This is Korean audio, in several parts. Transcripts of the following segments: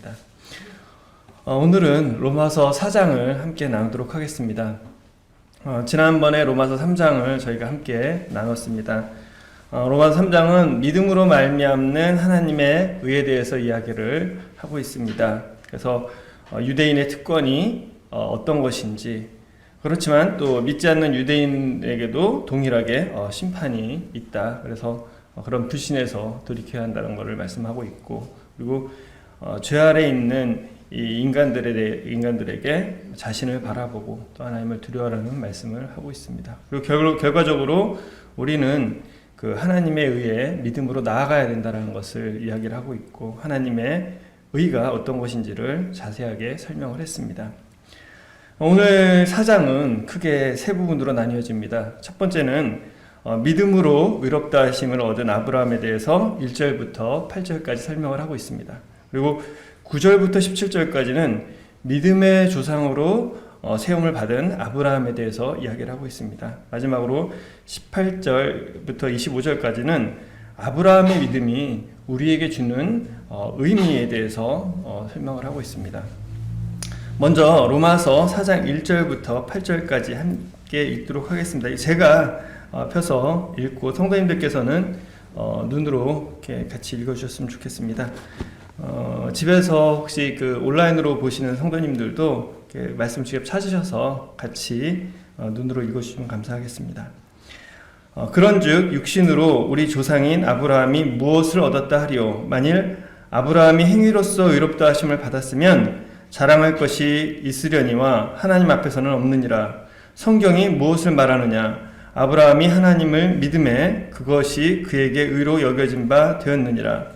있습니다. 오늘은 로마서 4장을 함께 나누도록 하겠습니다. 지난번에 로마서 3장을 저희가 함께 나눴습니다. 로마서 3장은 믿음으로 말미암는 하나님의 의에 대해서 이야기를 하고 있습니다. 그래서 유대인의 특권이 어떤 것인지, 그렇지만 또 믿지 않는 유대인에게도 동일하게 심판이 있다. 그래서 그런 불신에서 돌이켜야 한다는 것을 말씀하고 있고, 그리고 죄 아래 있는 이 인간들에게 자신을 바라보고 또 하나님을 두려워하라는 말씀을 하고 있습니다. 그리고 결과적으로 우리는 그 하나님에 의해 믿음으로 나아가야 된다는 것을 이야기를 하고 있고, 하나님의 의가 어떤 것인지를 자세하게 설명을 했습니다. 오늘 4장은 크게 세 부분으로 나뉘어집니다. 첫 번째는 믿음으로 의롭다 하심을 얻은 아브라함에 대해서 1절부터 8절까지 설명을 하고 있습니다. 그리고 9절부터 17절까지는 믿음의 조상으로 세움을 받은 아브라함에 대해서 이야기를 하고 있습니다. 마지막으로 18절부터 25절까지는 아브라함의 믿음이 우리에게 주는 의미에 대해서 설명을 하고 있습니다. 먼저 로마서 4장 1절부터 8절까지 함께 읽도록 하겠습니다. 제가 펴서 읽고 성도님들께서는 눈으로 이렇게 같이 읽어주셨으면 좋겠습니다. 집에서 혹시 그 온라인으로 보시는 성도님들도 이렇게 말씀 직접 찾으셔서 같이 눈으로 읽어주시면 감사하겠습니다. 그런즉 육신으로 우리 조상인 아브라함이 무엇을 얻었다 하리요? 만일 아브라함이 행위로서 의롭다 하심을 받았으면 자랑할 것이 있으려니와 하나님 앞에서는 없느니라. 성경이 무엇을 말하느냐? 아브라함이 하나님을 믿음에 그것이 그에게 의로 여겨진 바 되었느니라.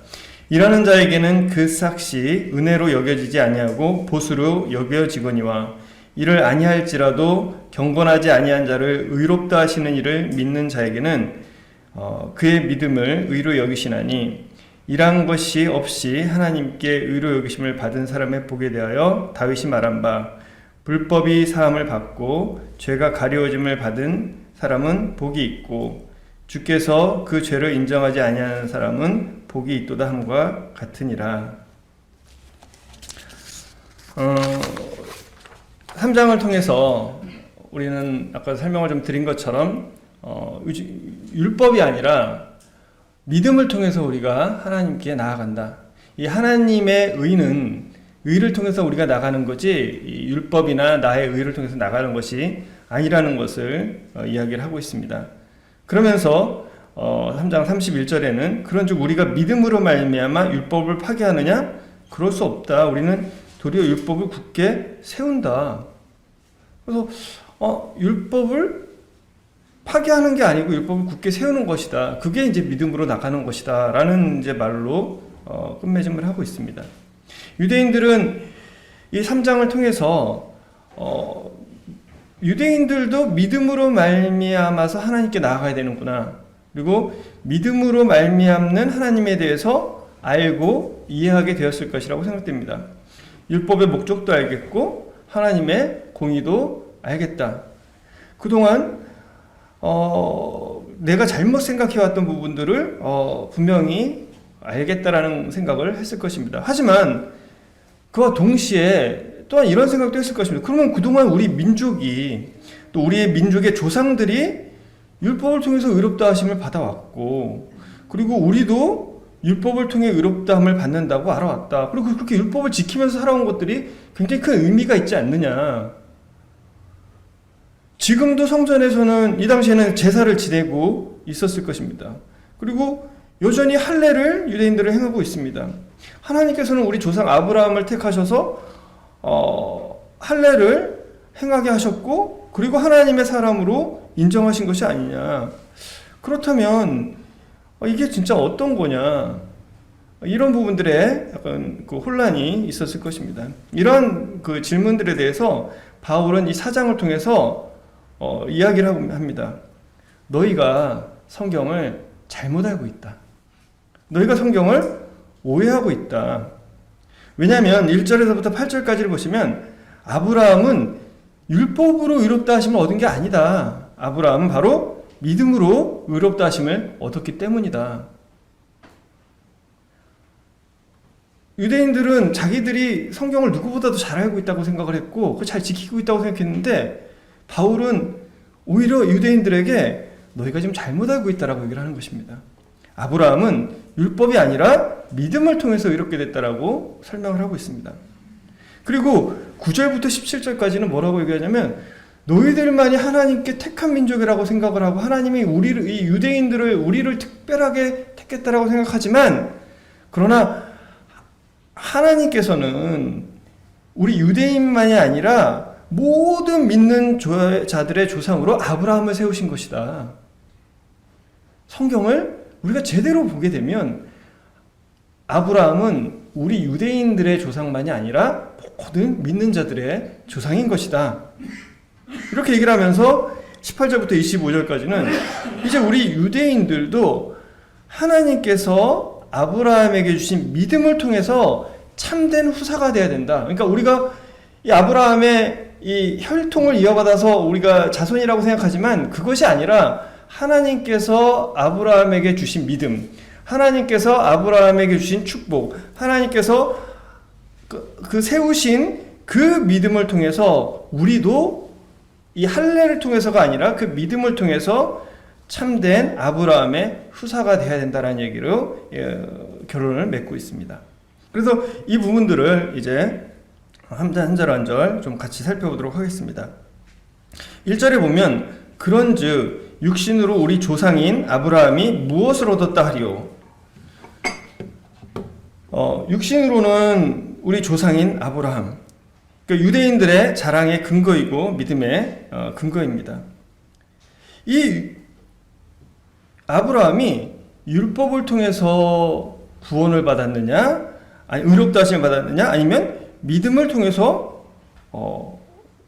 일하는 자에게는 그 삭시 은혜로 여겨지지 아니하고 보수로 여겨지거니와 이를 아니할지라도 경건하지 아니한 자를 의롭다 하시는 이를 믿는 자에게는 그의 믿음을 의로 여기시나니, 일한 것이 없이 하나님께 의로 여기심을 받은 사람의 복에 대하여 다윗이 말한 바, 불법이 사함을 받고 죄가 가려워짐을 받은 사람은 복이 있고 주께서 그 죄를 인정하지 아니하는 사람은 복이 있도다 함과 같으니라. 3장을 통해서 우리는 아까 설명을 좀 드린 것처럼 율법이 아니라 믿음을 통해서 우리가 하나님께 나아간다. 이 하나님의 의를 통해서 우리가 나가는 거지, 이 율법이나 나의 의를 통해서 나가는 것이 아니라는 것을 이야기를 하고 있습니다. 그러면서 3장 31절에는 그런즉 우리가 믿음으로 말미암아 율법을 파괴하느냐? 그럴 수 없다. 우리는 도리어 율법을 굳게 세운다. 그래서 율법을 파괴하는 게 아니고 율법을 굳게 세우는 것이다. 그게 이제 믿음으로 나가는 것이다. 라는 이제 말로 끝맺음을 하고 있습니다. 유대인들은 이 3장을 통해서 유대인들도 믿음으로 말미암아서 하나님께 나아가야 되는구나. 그리고 믿음으로 말미암는 하나님에 대해서 알고 이해하게 되었을 것이라고 생각됩니다. 율법의 목적도 알겠고 하나님의 공의도 알겠다. 그동안 내가 잘못 생각해왔던 부분들을 분명히 알겠다라는 생각을 했을 것입니다. 하지만 그와 동시에 또한 이런 생각도 했을 것입니다. 그러면 그동안 우리 민족이, 또 우리의 민족의 조상들이 율법을 통해서 의롭다 하심을 받아왔고, 그리고 우리도 율법을 통해 의롭다함을 받는다고 알아왔다. 그리고 그렇게 율법을 지키면서 살아온 것들이 굉장히 큰 의미가 있지 않느냐. 지금도 성전에서는 이 당시에는 제사를 지내고 있었을 것입니다. 그리고 여전히 할례를 유대인들은 행하고 있습니다. 하나님께서는 우리 조상 아브라함을 택하셔서 할례를 행하게 하셨고, 그리고 하나님의 사람으로 인정하신 것이 아니냐. 그렇다면 이게 진짜 어떤 거냐, 이런 부분들에 약간 그 혼란이 있었을 것입니다. 이런 그 질문들에 대해서 바울은 이 4장을 통해서 이야기를 합니다. 너희가 성경을 잘못 알고 있다. 너희가 성경을 오해하고 있다. 왜냐하면 1절에서부터 8절까지를 보시면 아브라함은 율법으로 의롭다 하심을 얻은 게 아니다. 아브라함은 바로 믿음으로 의롭다 하심을 얻었기 때문이다. 유대인들은 자기들이 성경을 누구보다도 잘 알고 있다고 생각을 했고 그걸 잘 지키고 있다고 생각했는데 바울은 오히려 유대인들에게 너희가 지금 잘못 알고 있다라고 얘기를 하는 것입니다. 아브라함은 율법이 아니라 믿음을 통해서 의롭게 됐다라고 설명을 하고 있습니다. 그리고 9절부터 17절까지는 뭐라고 얘기하냐면 너희들만이 하나님께 택한 민족이라고 생각을 하고 하나님이 이 유대인들을 우리를 특별하게 택했다라고 생각하지만 그러나 하나님께서는 우리 유대인만이 아니라 모든 믿는 자들의 조상으로 아브라함을 세우신 것이다. 성경을 우리가 제대로 보게 되면 아브라함은 우리 유대인들의 조상만이 아니라 모든 믿는 자들의 조상인 것이다. 이렇게 얘기를 하면서 18절부터 25절까지는 이제 우리 유대인들도 하나님께서 아브라함에게 주신 믿음을 통해서 참된 후사가 되어야 된다. 그러니까 우리가 이 아브라함의 이 혈통을 이어받아서 우리가 자손이라고 생각하지만 그것이 아니라 하나님께서 아브라함에게 주신 믿음, 하나님께서 아브라함에게 주신 축복, 하나님께서 그 세우신 그 믿음을 통해서 우리도 이 할례를 통해서가 아니라 그 믿음을 통해서 참된 아브라함의 후사가 되어야 된다는 얘기로 결론을 맺고 있습니다. 그래서 이 부분들을 이제 한 절 한 절 좀 같이 살펴보도록 하겠습니다. 1절에 보면 그런즉 육신으로 우리 조상인 아브라함이 무엇을 얻었다 하리요. 육신으로는 우리 조상인 아브라함, 그러니까 유대인들의 자랑의 근거이고 믿음의 근거입니다. 이 아브라함이 율법을 통해서 구원을 받았느냐, 아니 의롭다 하심을 받았느냐, 아니면 믿음을 통해서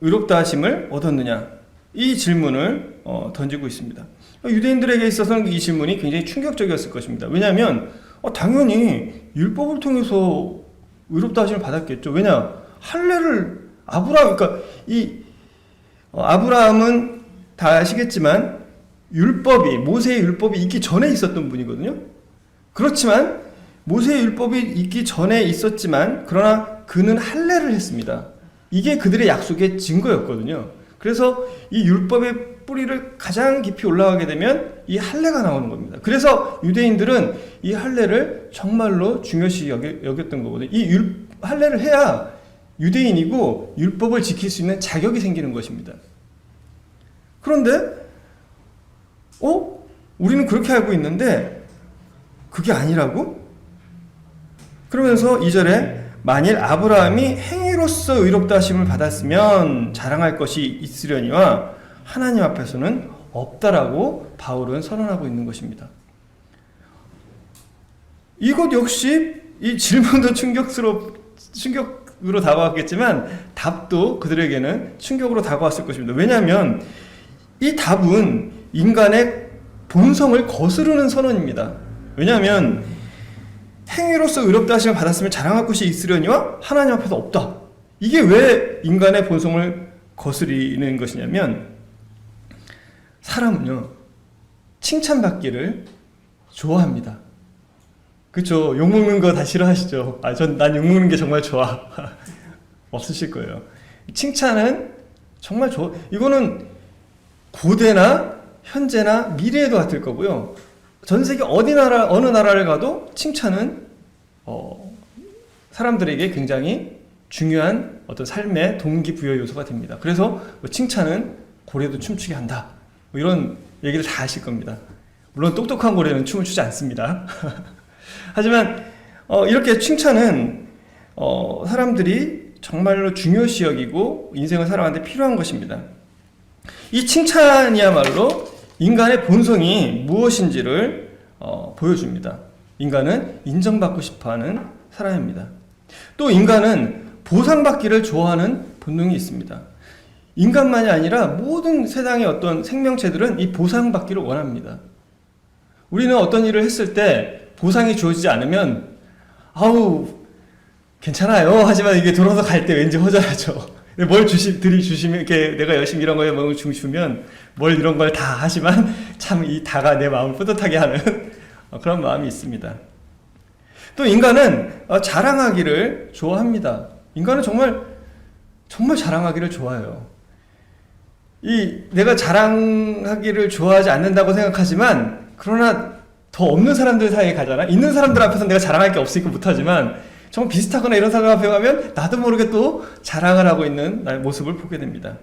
의롭다 하심을 얻었느냐, 이 질문을 던지고 있습니다. 유대인들에게 있어서는 이 질문이 굉장히 충격적이었을 것입니다. 왜냐하면 당연히 율법을 통해서 의롭다 하심을 받았겠죠. 왜냐, 할례를 그러니까 아브라함은 다 아시겠지만 모세의 율법이 있기 전에 있었던 분이거든요. 그렇지만 모세의 율법이 있기 전에 있었지만 그러나 그는 할례를 했습니다. 이게 그들의 약속의 증거였거든요. 그래서 이 율법의 뿌리를 가장 깊이 올라가게 되면 이 할례가 나오는 겁니다. 그래서 유대인들은 이 할례를 정말로 중요시 여겼던 거거든요. 이 할례를 해야 유대인이고 율법을 지킬 수 있는 자격이 생기는 것입니다. 그런데 우리는 그렇게 알고 있는데 그게 아니라고? 그러면서 2절에 만일 아브라함이 행위로서 의롭다 하심을 받았으면 자랑할 것이 있으려니와 하나님 앞에서는 없다라고 바울은 선언하고 있는 것입니다. 이것 역시 이 질문도 충격으로 다가왔겠지만 답도 그들에게는 충격으로 다가왔을 것입니다. 왜냐하면 이 답은 인간의 본성을 거스르는 선언입니다. 왜냐하면 행위로서 의롭다 하심을 받았으면 자랑할 것이 있으려니와 하나님 앞에서 없다. 이게 왜 인간의 본성을 거스리는 것이냐면 사람은요 칭찬받기를 좋아합니다. 그렇죠? 욕먹는 거 다 싫어하시죠? 난 욕먹는 게 정말 좋아. 없으실 거예요. 칭찬은 정말 좋아. 이거는 고대나 현재나 미래에도 같을 거고요. 전 세계 어느 나라를 가도 칭찬은 사람들에게 굉장히 중요한 어떤 삶의 동기부여 요소가 됩니다. 그래서 칭찬은 고래도 춤추게 한다. 이런 얘기를 다 하실 겁니다. 물론 똑똑한 고래는 춤을 추지 않습니다. 하지만 이렇게 칭찬은 사람들이 정말로 중요시 여기고 인생을 살아가는데 필요한 것입니다. 이 칭찬이야말로 인간의 본성이 무엇인지를 보여줍니다. 인간은 인정받고 싶어하는 사람입니다. 또 인간은 보상받기를 좋아하는 본능이 있습니다. 인간만이 아니라 모든 세상의 어떤 생명체들은 이 보상받기를 원합니다. 우리는 어떤 일을 했을 때 보상이 주어지지 않으면 괜찮아요 하지만 이게 돌아서 갈 때 왠지 허전하죠. 뭘 들이주시면 이렇게 내가 열심히 이런 거에 뭘 주시면 뭘 이런 걸 다 하지만 참 이 다가 내 마음을 뿌듯하게 하는 그런 마음이 있습니다. 또 인간은 자랑하기를 좋아합니다. 인간은 정말 자랑하기를 좋아해요. 내가 자랑하기를 좋아하지 않는다고 생각하지만, 그러나 더 없는 사람들 사이에 가잖아. 있는 사람들 앞에서 내가 자랑할 게 없으니까 못하지만, 정말 비슷하거나 이런 사람 앞에 가면 나도 모르게 또 자랑을 하고 있는 나의 모습을 보게 됩니다.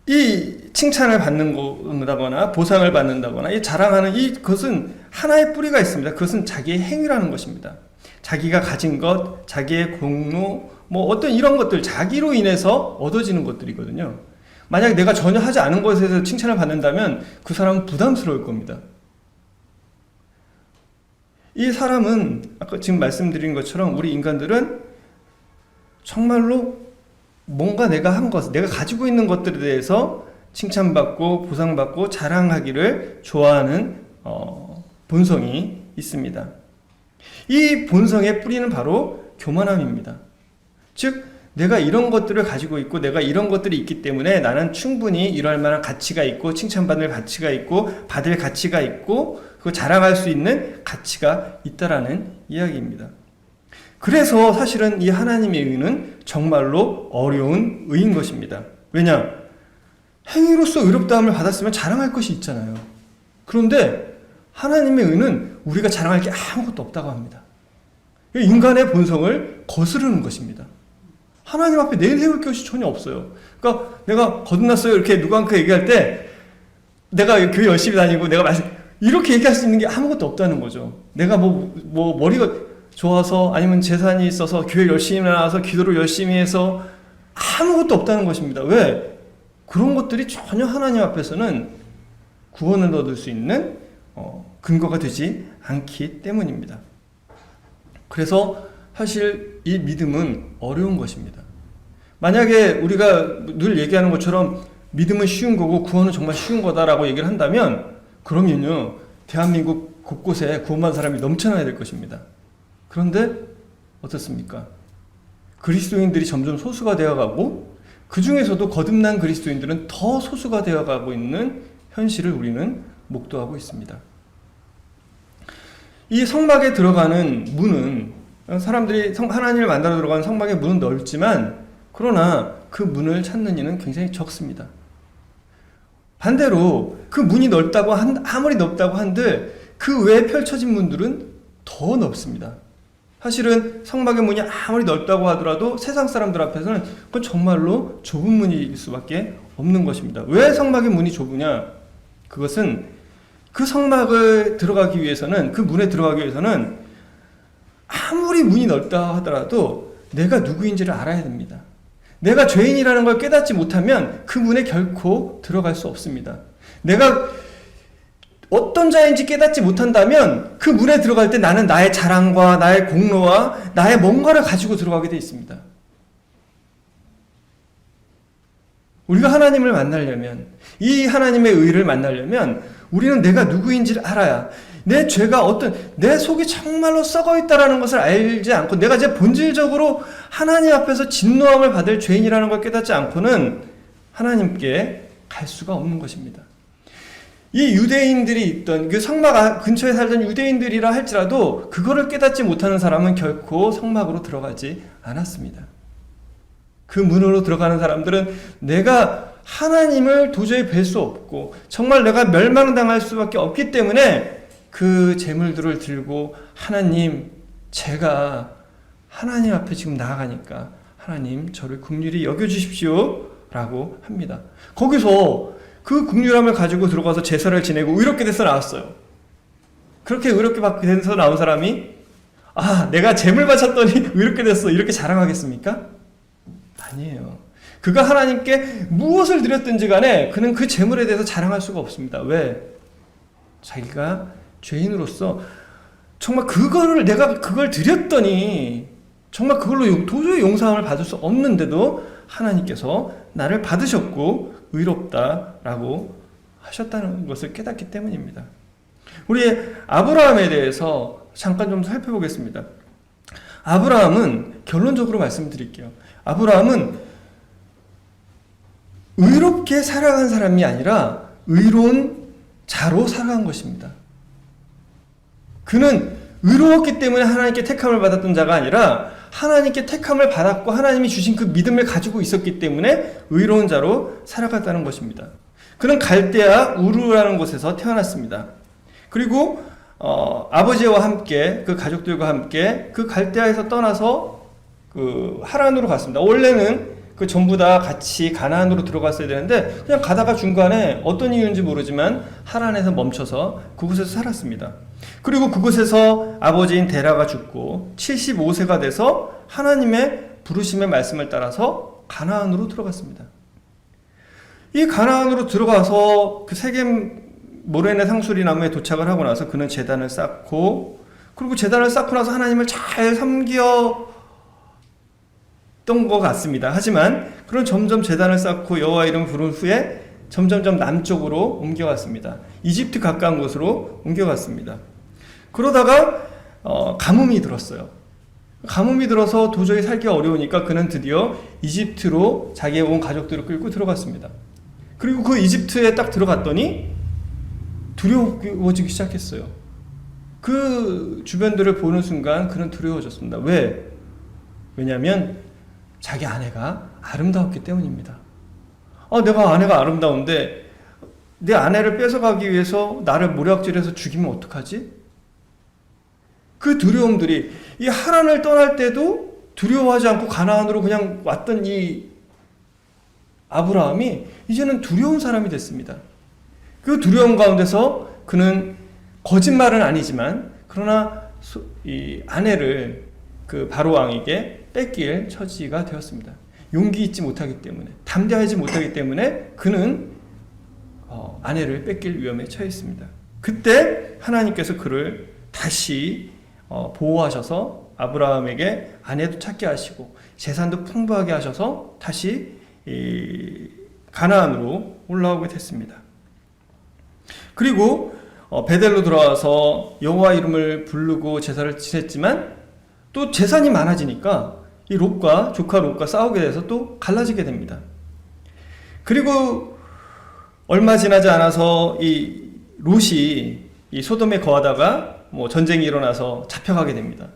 이 칭찬을 받는다거나 보상을 받는다거나 이 자랑하는 그것은 하나의 뿌리가 있습니다. 그것은 자기의 행위라는 것입니다. 자기가 가진 것, 자기의 공로, 어떤 이런 것들, 자기로 인해서 얻어지는 것들이거든요. 만약 내가 전혀 하지 않은 것에 대해서 칭찬을 받는다면 그 사람은 부담스러울 겁니다. 이 사람은 아까 지금 말씀드린 것처럼 우리 인간들은 정말로 뭔가 내가 한 것, 내가 가지고 있는 것들에 대해서 칭찬받고 보상받고 자랑하기를 좋아하는 본성이 있습니다. 이 본성의 뿌리는 바로 교만함입니다. 즉 내가 이런 것들을 가지고 있고 내가 이런 것들이 있기 때문에 나는 충분히 이럴 만한 가치가 있고 칭찬받을 가치가 있고 받을 가치가 있고 그 자랑할 수 있는 가치가 있다라는 이야기입니다. 그래서 사실은 이 하나님의 의는 정말로 어려운 의인 것입니다. 왜냐? 행위로서 의롭다함을 받았으면 자랑할 것이 있잖아요. 그런데 하나님의 의는 우리가 자랑할 게 아무것도 없다고 합니다. 인간의 본성을 거스르는 것입니다. 하나님 앞에 내세울 것이 전혀 없어요. 그러니까 내가 거듭났어요 이렇게 누구한테 얘기할 때 내가 교회 열심히 다니고 내가 이렇게 얘기할 수 있는 게 아무것도 없다는 거죠. 내가 머리가 좋아서 아니면 재산이 있어서 교회 열심히 나와서 기도를 열심히 해서 아무것도 없다는 것입니다. 왜? 그런 것들이 전혀 하나님 앞에서는 구원을 얻을 수 있는 근거가 되지 않기 때문입니다. 그래서 사실 이 믿음은 어려운 것입니다. 만약에 우리가 늘 얘기하는 것처럼 믿음은 쉬운 거고 구원은 정말 쉬운 거다라고 얘기를 한다면 그러면요 대한민국 곳곳에 구원받은 사람이 넘쳐나야 될 것입니다. 그런데 어떻습니까? 그리스도인들이 점점 소수가 되어가고 그 중에서도 거듭난 그리스도인들은 더 소수가 되어가고 있는 현실을 우리는 목도하고 있습니다. 이 성막에 들어가는 문은 사람들이 하나님을 만나러 들어가는 성막의 문은 넓지만 그러나 그 문을 찾는 이는 굉장히 적습니다. 반대로 그 문이 넓다고 아무리 넓다고 한들 그 외에 펼쳐진 문들은 더 넓습니다. 사실은 성막의 문이 아무리 넓다고 하더라도 세상 사람들 앞에서는 그건 정말로 좁은 문일 수밖에 없는 것입니다. 왜 성막의 문이 좁으냐? 그것은 그 성막을 들어가기 위해서는 그 문에 들어가기 위해서는 아무리 문이 넓다 하더라도 내가 누구인지를 알아야 됩니다. 내가 죄인이라는 걸 깨닫지 못하면 그 문에 결코 들어갈 수 없습니다. 내가 어떤 자인지 깨닫지 못한다면 그 문에 들어갈 때 나는 나의 자랑과 나의 공로와 나의 뭔가를 가지고 들어가게 되어 있습니다. 우리가 하나님을 만나려면 이 하나님의 의를 만나려면 우리는 내가 누구인지를 알아야 내 죄가 내 속이 정말로 썩어 있다라는 것을 알지 않고 내가 이제 본질적으로 하나님 앞에서 진노함을 받을 죄인이라는 걸 깨닫지 않고는 하나님께 갈 수가 없는 것입니다. 이 유대인들이 있던 그 성막 근처에 살던 유대인들이라 할지라도 그거를 깨닫지 못하는 사람은 결코 성막으로 들어가지 않았습니다. 그 문으로 들어가는 사람들은 내가 하나님을 도저히 뵐 수 없고 정말 내가 멸망당할 수밖에 없기 때문에 그 재물들을 들고 하나님 제가 하나님 앞에 지금 나아가니까 하나님 저를 긍휼히 여겨주십시오 라고 합니다. 거기서 그 긍휼함을 가지고 들어가서 제사를 지내고 의롭게 돼서 나왔어요. 그렇게 의롭게 돼서 나온 사람이 내가 재물 바쳤더니 의롭게 됐어 이렇게 자랑하겠습니까? 아니에요. 그가 하나님께 무엇을 드렸든지 간에 그는 그 재물에 대해서 자랑할 수가 없습니다. 왜? 자기가 죄인으로서 정말 내가 그걸 드렸더니 정말 그걸로 도저히 용서함을 받을 수 없는데도 하나님께서 나를 받으셨고 의롭다라고 하셨다는 것을 깨닫기 때문입니다. 우리 아브라함에 대해서 잠깐 좀 살펴보겠습니다. 아브라함은 결론적으로 말씀드릴게요. 아브라함은 의롭게 살아간 사람이 아니라 의로운 자로 살아간 것입니다. 그는 의로웠기 때문에 하나님께 택함을 받았던 자가 아니라 하나님께 택함을 받았고 하나님이 주신 그 믿음을 가지고 있었기 때문에 의로운 자로 살아갔다는 것입니다. 그는 갈대아 우르라는 곳에서 태어났습니다. 그리고 아버지와 함께 그 가족들과 함께 그 갈대아에서 떠나서 그 하란으로 갔습니다. 원래는 그 전부 다 같이 가나안으로 들어갔어야 되는데 그냥 가다가 중간에 어떤 이유인지 모르지만 하란에서 멈춰서 그곳에서 살았습니다. 그리고 그곳에서 아버지인 데라가 죽고 75세가 돼서 하나님의 부르심의 말씀을 따라서 가나안으로 들어갔습니다. 이 가나안으로 들어가서 그 세겜 모레네 상수리 나무에 도착을 하고 나서 그는 제단을 쌓고, 그리고 제단을 쌓고 나서 하나님을 잘 섬겼던 것 같습니다. 하지만 그런 점점 제단을 쌓고 여호와 이름을 부른 후에 점점점 남쪽으로 옮겨갔습니다. 이집트 가까운 곳으로 옮겨갔습니다. 그러다가 가뭄이 들었어요. 가뭄이 들어서 도저히 살기가 어려우니까 그는 드디어 이집트로 자기의 온 가족들을 끌고 들어갔습니다. 그리고 그 이집트에 딱 들어갔더니 두려워지기 시작했어요. 그 주변들을 보는 순간 그는 두려워졌습니다. 왜냐하면 자기 아내가 아름다웠기 때문입니다. 내가 아내가 아름다운데 내 아내를 뺏어가기 위해서 나를 모략질해서 죽이면 어떡하지? 그 두려움들이 이 하란을 떠날 때도 두려워하지 않고 가나안으로 그냥 왔던 이 아브라함이 이제는 두려운 사람이 됐습니다. 그 두려움 가운데서 그는 거짓말은 아니지만 그러나 이 아내를 그 바로 왕에게 뺏길 처지가 되었습니다. 용기 있지 못하기 때문에, 담대하지 못하기 때문에 그는 아내를 뺏길 위험에 처했습니다. 그때 하나님께서 그를 다시 보호하셔서 아브라함에게 아내도 찾게 하시고 재산도 풍부하게 하셔서 다시 가나안으로 올라오게 됐습니다. 그리고 베델로 들어와서 여호와 이름을 부르고 제사를 지냈지만 또 재산이 많아지니까 이 롯과 조카 롯과 싸우게 돼서 또 갈라지게 됩니다. 그리고 얼마 지나지 않아서 이 롯이 이 소돔에 거하다가 전쟁이 일어나서 잡혀가게 됩니다.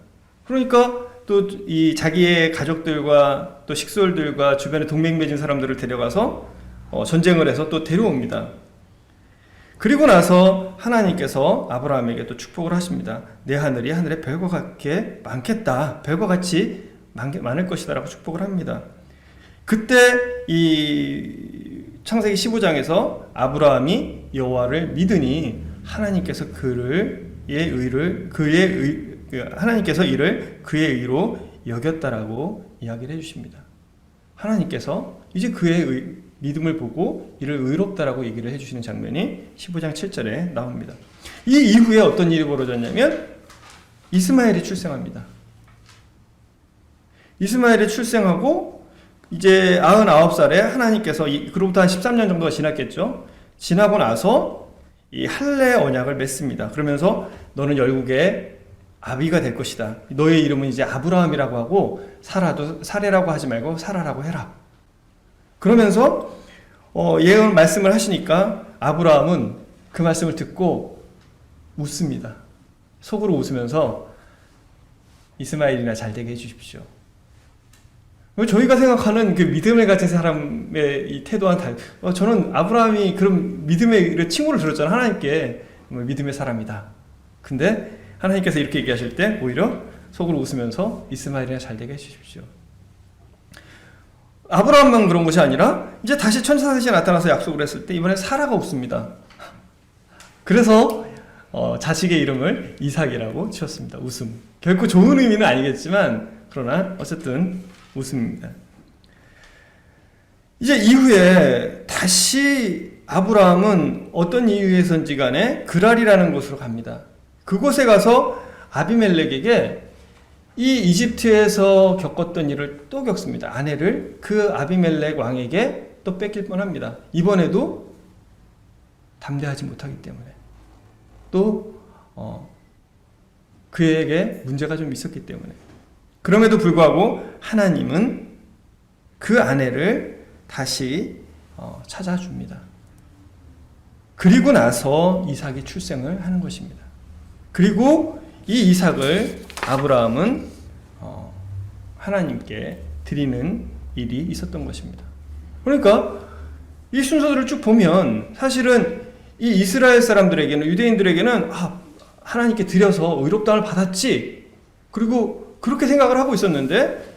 그러니까 또 이 자기의 가족들과 또 식솔들과 주변에 동맹 맺은 사람들을 데려가서 전쟁을 해서 또 데려옵니다. 그리고 나서 하나님께서 아브라함에게 또 축복을 하십니다. 내 하늘이 하늘의 별과 같게 많겠다. 별과 같이 많을 것이다 라고 축복을 합니다. 그때 이 창세기 15장에서 아브라함이 여호와를 믿으니 하나님께서 하나님께서 이를 그의 의로 여겼다라고 이야기를 해주십니다. 하나님께서 이제 그의 믿음을 보고 이를 의롭다라고 얘기를 해주시는 장면이 15장 7절에 나옵니다. 이 이후에 어떤 일이 벌어졌냐면 이스마엘이 출생합니다. 이스마엘이 출생하고 이제 99살에 하나님께서 그로부터 한 13년 정도가 지났겠죠. 지나고 나서 이 할례 언약을 맺습니다. 그러면서 너는 열국의 아비가 될 것이다. 너의 이름은 이제 아브라함이라고 하고 사레라고 하지 말고 사라라고 해라. 그러면서 예언 말씀을 하시니까 아브라함은 그 말씀을 듣고 웃습니다. 속으로 웃으면서 이스마엘이나 잘 되게 해주십시오. 저희가 생각하는 그 믿음을 가진 사람의 이 태도와는 달리, 저는 아브라함이 그런 믿음의 칭호를 들었잖아요. 하나님께 믿음의 사람이다. 근데 하나님께서 이렇게 얘기하실 때 오히려 속으로 웃으면서 이스마엘이나 잘 되게 해주십시오. 아브라함만 그런 것이 아니라 이제 다시 천사셋이 나타나서 약속을 했을 때 이번에 사라가 웃습니다. 그래서 자식의 이름을 이삭이라고 지었습니다. 웃음. 결코 좋은 의미는 아니겠지만 그러나 어쨌든 웃음입니다. 이제 이후에 다시 아브라함은 어떤 이유에선지 간에 그랄이라는 곳으로 갑니다. 그곳에 가서 아비멜렉에게 이 이집트에서 겪었던 일을 또 겪습니다. 아내를 그 아비멜렉 왕에게 또 뺏길 뻔합니다. 이번에도 담대하지 못하기 때문에 또 그에게 문제가 좀 있었기 때문에. 그럼에도 불구하고 하나님은 그 아내를 다시 찾아줍니다. 그리고 나서 이삭이 출생을 하는 것입니다. 그리고 이 이삭을 아브라함은 하나님께 드리는 일이 있었던 것입니다. 그러니까 이 순서들을 쭉 보면 사실은 이 이스라엘 사람들에게는, 유대인들에게는 하나님께 드려서 의롭다함을 받았지, 그리고 그렇게 생각을 하고 있었는데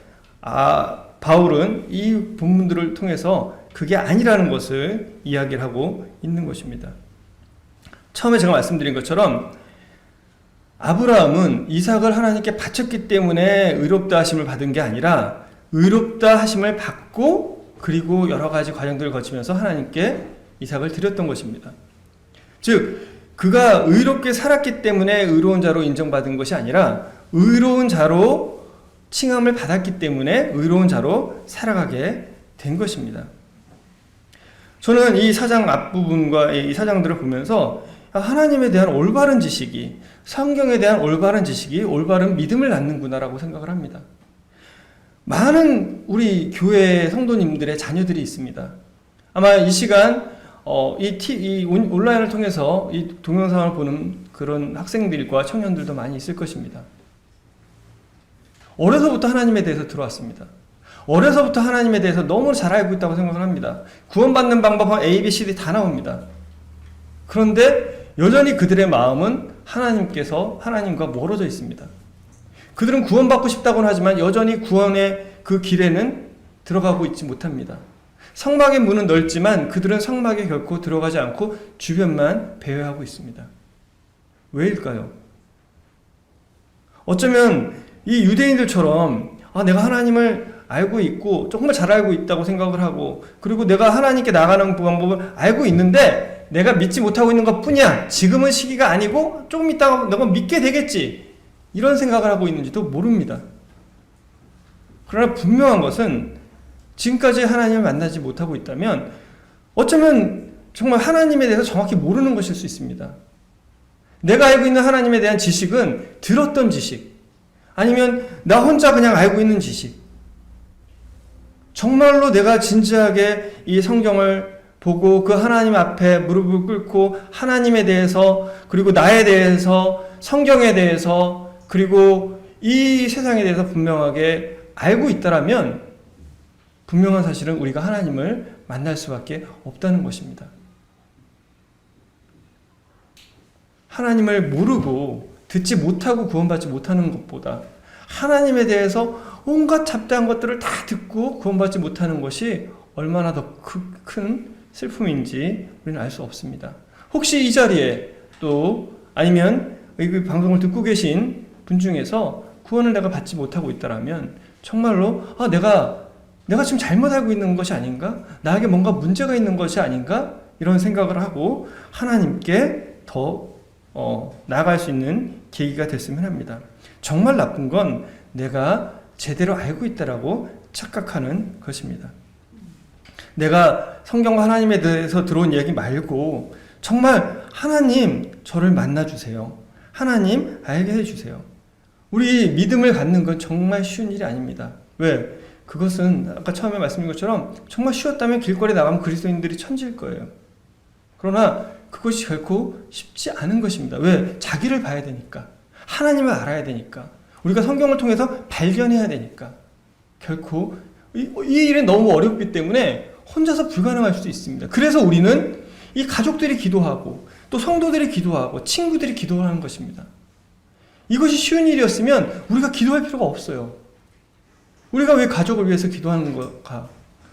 바울은 이 본문들을 통해서 그게 아니라는 것을 이야기를 하고 있는 것입니다. 처음에 제가 말씀드린 것처럼 아브라함은 이삭을 하나님께 바쳤기 때문에 의롭다 하심을 받은 게 아니라 의롭다 하심을 받고 그리고 여러 가지 과정들을 거치면서 하나님께 이삭을 드렸던 것입니다. 즉 그가 의롭게 살았기 때문에 의로운 자로 인정받은 것이 아니라 의로운 자로 칭함을 받았기 때문에 의로운 자로 살아가게 된 것입니다. 저는 이 사장 앞부분과 이 사장들을 보면서 하나님에 대한 올바른 지식이, 성경에 대한 올바른 지식이 올바른 믿음을 낳는구나라고 생각을 합니다. 많은 우리 교회 성도님들의 자녀들이 있습니다. 아마 이 시간 이 온라인을 통해서 이 동영상을 보는 그런 학생들과 청년들도 많이 있을 것입니다. 어려서부터 하나님에 대해서 들어왔습니다. 어려서부터 하나님에 대해서 너무 잘 알고 있다고 생각을 합니다. 구원받는 방법은 A, B, C, D 다 나옵니다. 그런데 여전히 그들의 마음은 하나님과 멀어져 있습니다. 그들은 구원받고 싶다고는 하지만 여전히 구원의 그 길에는 들어가고 있지 못합니다. 성막의 문은 넓지만 그들은 성막에 결코 들어가지 않고 주변만 배회하고 있습니다. 왜일까요? 어쩌면 이 유대인들처럼 내가 하나님을 알고 있고 정말 잘 알고 있다고 생각을 하고, 그리고 내가 하나님께 나가는 방법을 알고 있는데 내가 믿지 못하고 있는 것 뿐이야, 지금은 시기가 아니고 조금 있다가 내가 믿게 되겠지, 이런 생각을 하고 있는지도 모릅니다. 그러나 분명한 것은 지금까지 하나님을 만나지 못하고 있다면 어쩌면 정말 하나님에 대해서 정확히 모르는 것일 수 있습니다. 내가 알고 있는 하나님에 대한 지식은 들었던 지식, 아니면 나 혼자 그냥 알고 있는 지식, 정말로 내가 진지하게 이 성경을 보고 그 하나님 앞에 무릎을 꿇고 하나님에 대해서, 그리고 나에 대해서, 성경에 대해서, 그리고 이 세상에 대해서 분명하게 알고 있다라면 분명한 사실은 우리가 하나님을 만날 수밖에 없다는 것입니다. 하나님을 모르고 듣지 못하고 구원받지 못하는 것보다 하나님에 대해서 온갖 잡다한 것들을 다 듣고 구원받지 못하는 것이 얼마나 더 큰 슬픔인지 우리는 알 수 없습니다. 혹시 이 자리에 또 아니면 이 방송을 듣고 계신 분 중에서 구원을 내가 받지 못하고 있다라면 정말로 내가 지금 잘못 알고 있는 것이 아닌가? 나에게 뭔가 문제가 있는 것이 아닌가? 이런 생각을 하고 하나님께 더 나아갈 수 있는 계기가 됐으면 합니다. 정말 나쁜 건 내가 제대로 알고 있다라고 착각하는 것입니다. 내가 성경과 하나님에 대해서 들어온 얘기 말고 정말 하나님 저를 만나주세요. 하나님 알게 해주세요. 우리 믿음을 갖는 건 정말 쉬운 일이 아닙니다. 왜? 그것은 아까 처음에 말씀드린 것처럼 정말 쉬웠다면 길거리에 나가면 그리스도인들이 천지일 거예요. 그러나 그것이 결코 쉽지 않은 것입니다. 왜? 자기를 봐야 되니까. 하나님을 알아야 되니까. 우리가 성경을 통해서 발견해야 되니까. 결코 이 일은 너무 어렵기 때문에 혼자서 불가능할 수도 있습니다. 그래서 우리는 이 가족들이 기도하고 또 성도들이 기도하고 친구들이 기도하는 것입니다. 이것이 쉬운 일이었으면 우리가 기도할 필요가 없어요. 우리가 왜 가족을 위해서 기도하는 걸까?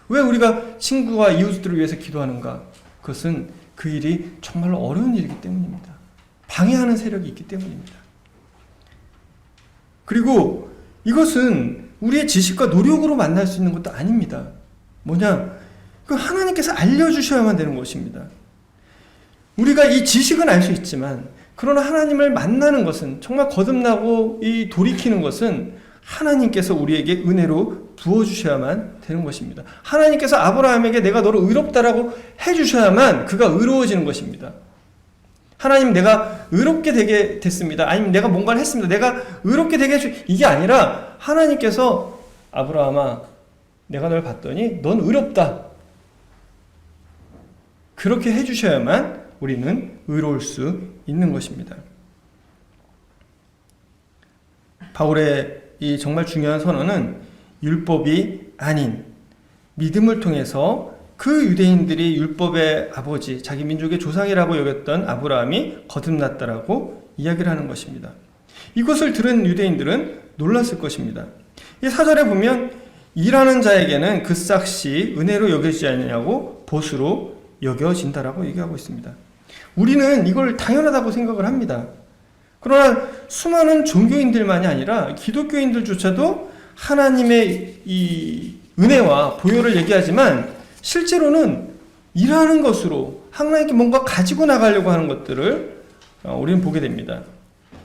왜 우리가 친구와 이웃들을 위해서 기도하는가? 그것은 그 일이 정말로 어려운 일이기 때문입니다. 방해하는 세력이 있기 때문입니다. 그리고 이것은 우리의 지식과 노력으로 만날 수 있는 것도 아닙니다. 뭐냐? 그 하나님께서 알려주셔야만 되는 것입니다. 우리가 이 지식은 알 수 있지만 그러나 하나님을 만나는 것은, 정말 거듭나고 이 돌이키는 것은 하나님께서 우리에게 은혜로 부어주셔야만 되는 것입니다. 하나님께서 아브라함에게 내가 너를 의롭다라고 해주셔야만 그가 의로워지는 것입니다. 하나님 내가 의롭게 되게 됐습니다. 아니면 내가 뭔가를 했습니다. 내가 의롭게 되게 이게 아니라 하나님께서 아브라함아 내가 널 봤더니 넌 의롭다. 그렇게 해주셔야만 우리는 의로울 수 있는 것입니다. 바울의 이 정말 중요한 선언은 율법이 아닌 믿음을 통해서 그 유대인들이 율법의 아버지, 자기 민족의 조상이라고 여겼던 아브라함이 거듭났다라고 이야기를 하는 것입니다. 이것을 들은 유대인들은 놀랐을 것입니다. 이 4절에 보면 일하는 자에게는 그 싹시 은혜로 여겨지지 않느냐고 보수로 여겨진다라고 얘기하고 있습니다. 우리는 이걸 당연하다고 생각을 합니다. 그러나 수많은 종교인들만이 아니라 기독교인들조차도 하나님의 이 은혜와 보혈을 얘기하지만 실제로는 일하는 것으로 하나님께 뭔가 가지고 나가려고 하는 것들을 우리는 보게 됩니다.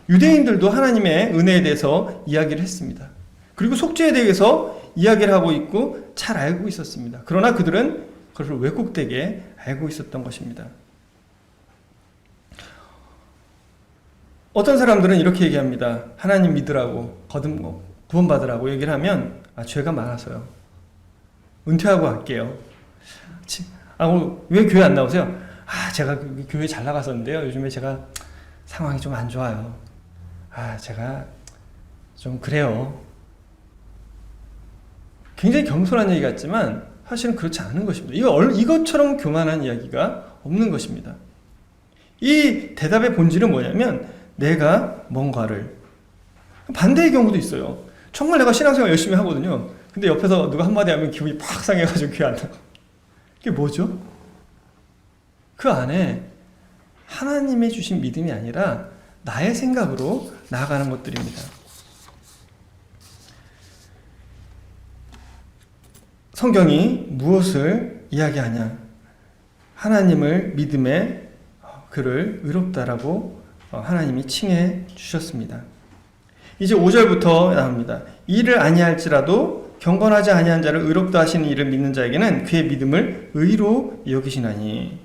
유대인들도 하나님의 은혜에 대해서 이야기를 했습니다. 그리고 속죄에 대해서 이야기를 하고 있고 잘 알고 있었습니다. 그러나 그들은 그것을 왜곡되게 알고 있었던 것입니다. 어떤 사람들은 이렇게 얘기합니다. 하나님 믿으라고, 구원받으라고 얘기를 하면 죄가 많아서요. 은퇴하고 갈게요. 왜 교회 안 나오세요? 제가 교회 잘 나갔었는데요. 요즘에 제가 상황이 좀 안 좋아요. 제가 좀 그래요. 굉장히 겸손한 얘기 같지만 사실은 그렇지 않은 것입니다. 이것처럼 교만한 이야기가 없는 것입니다. 이 대답의 본질은 뭐냐면 내가 뭔가를 반대의 경우도 있어요. 정말 내가 신앙생활 열심히 하거든요. 근데 옆에서 누가 한마디 하면 기분이 팍 상해가지고 교회 안 나가. 이게 뭐죠? 그 안에 하나님의 주신 믿음이 아니라 나의 생각으로 나아가는 것들입니다. 성경이 무엇을 이야기하냐? 하나님을 믿음에 그를 의롭다라고 하나님이 칭해 주셨습니다. 이제 5절부터 나옵니다. 이를 아니할지라도 경건하지 아니한 자를 의롭다 하시는 이를 믿는 자에게는 그의 믿음을 의로 여기시나니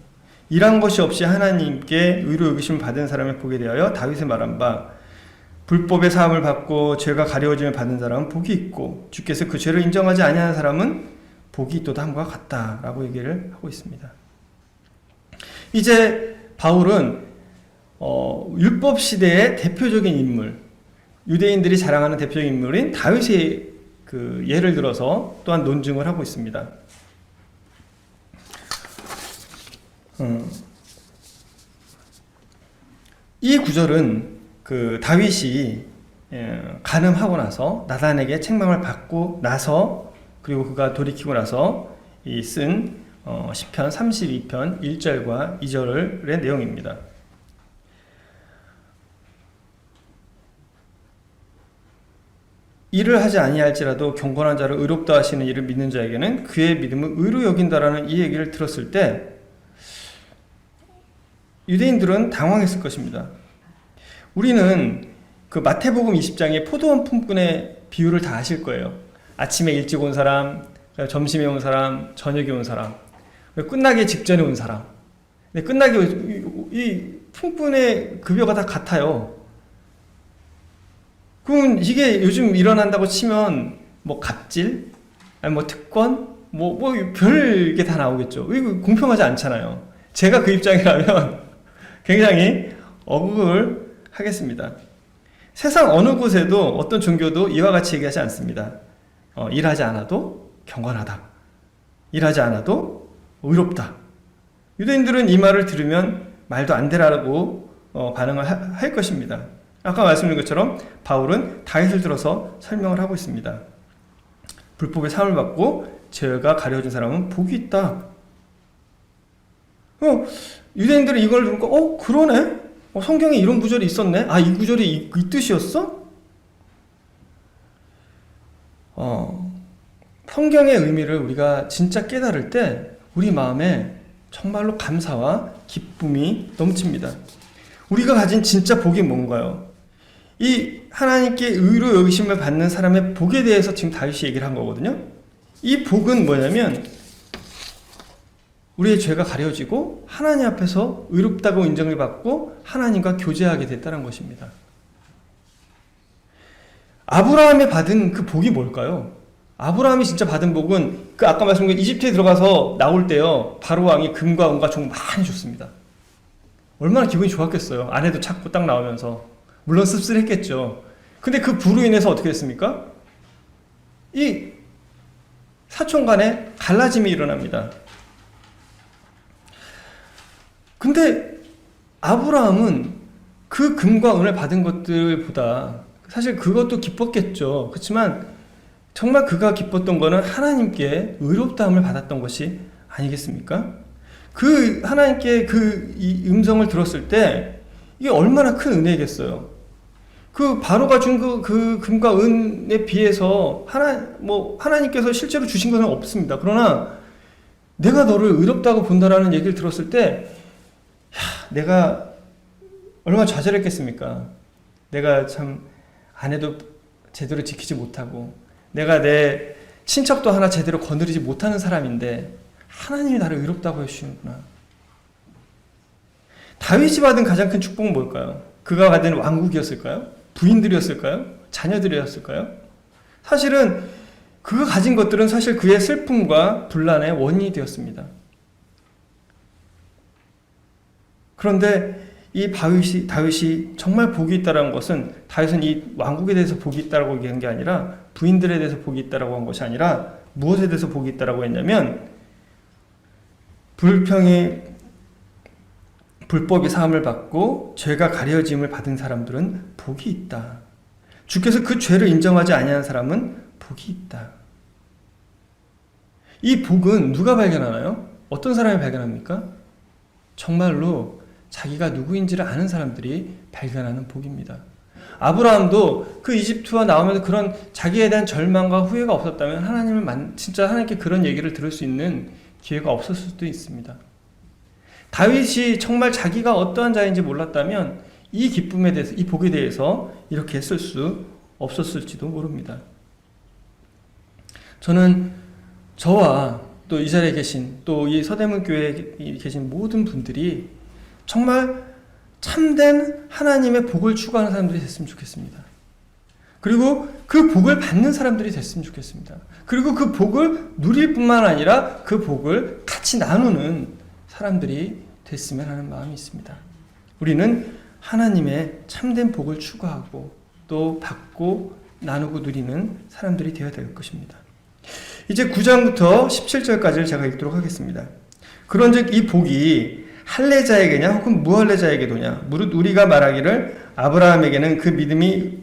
일한 것이 없이 하나님께 의로 여기심을 받은 사람을 보게 되하여 다윗의 말한 바 불법의 사함을 받고 죄가 가려워짐을 받은 사람은 복이 있고 주께서 그 죄를 인정하지 아니하는 사람은 복이 있도다 함과 같다라고 얘기를 하고 있습니다. 이제 바울은 율법 시대의 대표적인 인물, 유대인들이 자랑하는 대표적인 인물인 다윗의 그 예를 들어서 또한 논증을 하고 있습니다. 이 구절은 그 다윗이 간음하고 나서 나단에게 책망을 받고 나서 그리고 그가 돌이키고 나서 쓴 시편 32편 1절과 2절의 내용입니다. 일을 하지 아니할지라도 경건한 자를 의롭다 하시는 이를 믿는 자에게는 그의 믿음을 의로 여긴다라는 이 얘기를 들었을 때 유대인들은 당황했을 것입니다. 우리는 그 마태복음 20장의 포도원 품꾼의 비유를 다 아실 거예요. 아침에 일찍 온 사람, 점심에 온 사람, 저녁에 온 사람, 끝나기 직전에 온 사람. 근데 이 품꾼의 급여가 다 같아요. 그럼 이게 요즘 일어난다고 치면 뭐 갑질, 아니 뭐 특권, 뭐 별게 다 나오겠죠. 이거 공평하지 않잖아요. 제가 그 입장이라면 굉장히 억울을 하겠습니다. 세상 어느 곳에도 어떤 종교도 이와 같이 얘기하지 않습니다. 일하지 않아도 경건하다. 일하지 않아도 의롭다. 유대인들은 이 말을 들으면 말도 안 되라고 반응을 할 것입니다. 아까 말씀드린 것처럼 바울은 다윗을 들어서 설명을 하고 있습니다. 불법의 사함을 받고 죄가 가려진 사람은 복이 있다. 유대인들은 이걸 듣고 그러네? 성경에 이런 구절이 있었네? 이 구절이 이 뜻이었어? 성경의 의미를 우리가 진짜 깨달을 때 우리 마음에 정말로 감사와 기쁨이 넘칩니다. 우리가 가진 진짜 복이 뭔가요? 이 하나님께 의로 여기심을 받는 사람의 복에 대해서 지금 다윗이 얘기를 한 거거든요. 이 복은 뭐냐면 우리의 죄가 가려지고 하나님 앞에서 의롭다고 인정을 받고 하나님과 교제하게 됐다는 것입니다. 아브라함이 받은 그 복이 뭘까요? 아브라함이 진짜 받은 복은 그 아까 말씀드린 이집트에 들어가서 나올 때요, 바로 왕이 금과 은과 종 많이 줬습니다. 얼마나 기분이 좋았겠어요. 아내도 찾고 딱 나오면서. 물론 씁쓸했겠죠. 근데 그 부로 인해서 어떻게 됐습니까? 이 사촌 간에 갈라짐이 일어납니다. 근데 아브라함은 그 금과 은을 받은 것들보다 사실 그것도 기뻤겠죠. 그렇지만 정말 그가 기뻤던 거는 하나님께 의롭다함을 받았던 것이 아니겠습니까? 그 하나님께 이 음성을 들었을 때 이게 얼마나 큰 은혜겠어요. 그 바로가 준 그 금과 은에 비해서 하나님께서 실제로 주신 것은 없습니다. 그러나 내가 너를 의롭다고 본다라는 얘기를 들었을 때, 내가 얼마나 좌절했겠습니까? 내가 참 아내도 제대로 지키지 못하고, 내가 내 친척도 하나 제대로 거느리지 못하는 사람인데 하나님이 나를 의롭다고 해주시는구나. 다윗이 받은 가장 큰 축복은 뭘까요? 그가 받은 왕국이었을까요? 부인들이었을까요? 자녀들이었을까요? 사실은 그가 가진 것들은 사실 그의 슬픔과 분란의 원인이 되었습니다. 그런데 이 다윗이 정말 복이 있다는 것은, 다윗은 이 왕국에 대해서 복이 있다고 얘기한 게 아니라 부인들에 대해서 복이 있다고 한 것이 아니라 무엇에 대해서 복이 있다고 했냐면, 불법이 사함을 받고 죄가 가려짐을 받은 사람들은 복이 있다. 주께서 그 죄를 인정하지 아니하는 사람은 복이 있다. 이 복은 누가 발견하나요? 어떤 사람이 발견합니까? 정말로 자기가 누구인지를 아는 사람들이 발견하는 복입니다. 아브라함도 그 이집트와 나오면서 그런 자기에 대한 절망과 후회가 없었다면 진짜 하나님께 그런 얘기를 들을 수 있는 기회가 없었을 수도 있습니다. 다윗이 정말 자기가 어떠한 자인지 몰랐다면 이 기쁨에 대해서, 이 복에 대해서 이렇게 했을 수 없었을지도 모릅니다. 저는 저와 또 이 자리에 계신, 또 이 서대문 교회에 계신 모든 분들이 정말 참된 하나님의 복을 추구하는 사람들이 됐으면 좋겠습니다. 그리고 그 복을 받는 사람들이 됐으면 좋겠습니다. 그리고 그 복을 누릴 뿐만 아니라 그 복을 같이 나누는 사람들이 됐으면 하는 마음이 있습니다. 우리는 하나님의 참된 복을 추구하고 또 받고 나누고 누리는 사람들이 되어야 될 것입니다. 이제 9장부터 17절까지를 제가 읽도록 하겠습니다. 그런즉 이 복이 할례자에게냐 혹은 무할례자에게도냐, 무릇 우리가 말하기를 아브라함에게는 그 믿음이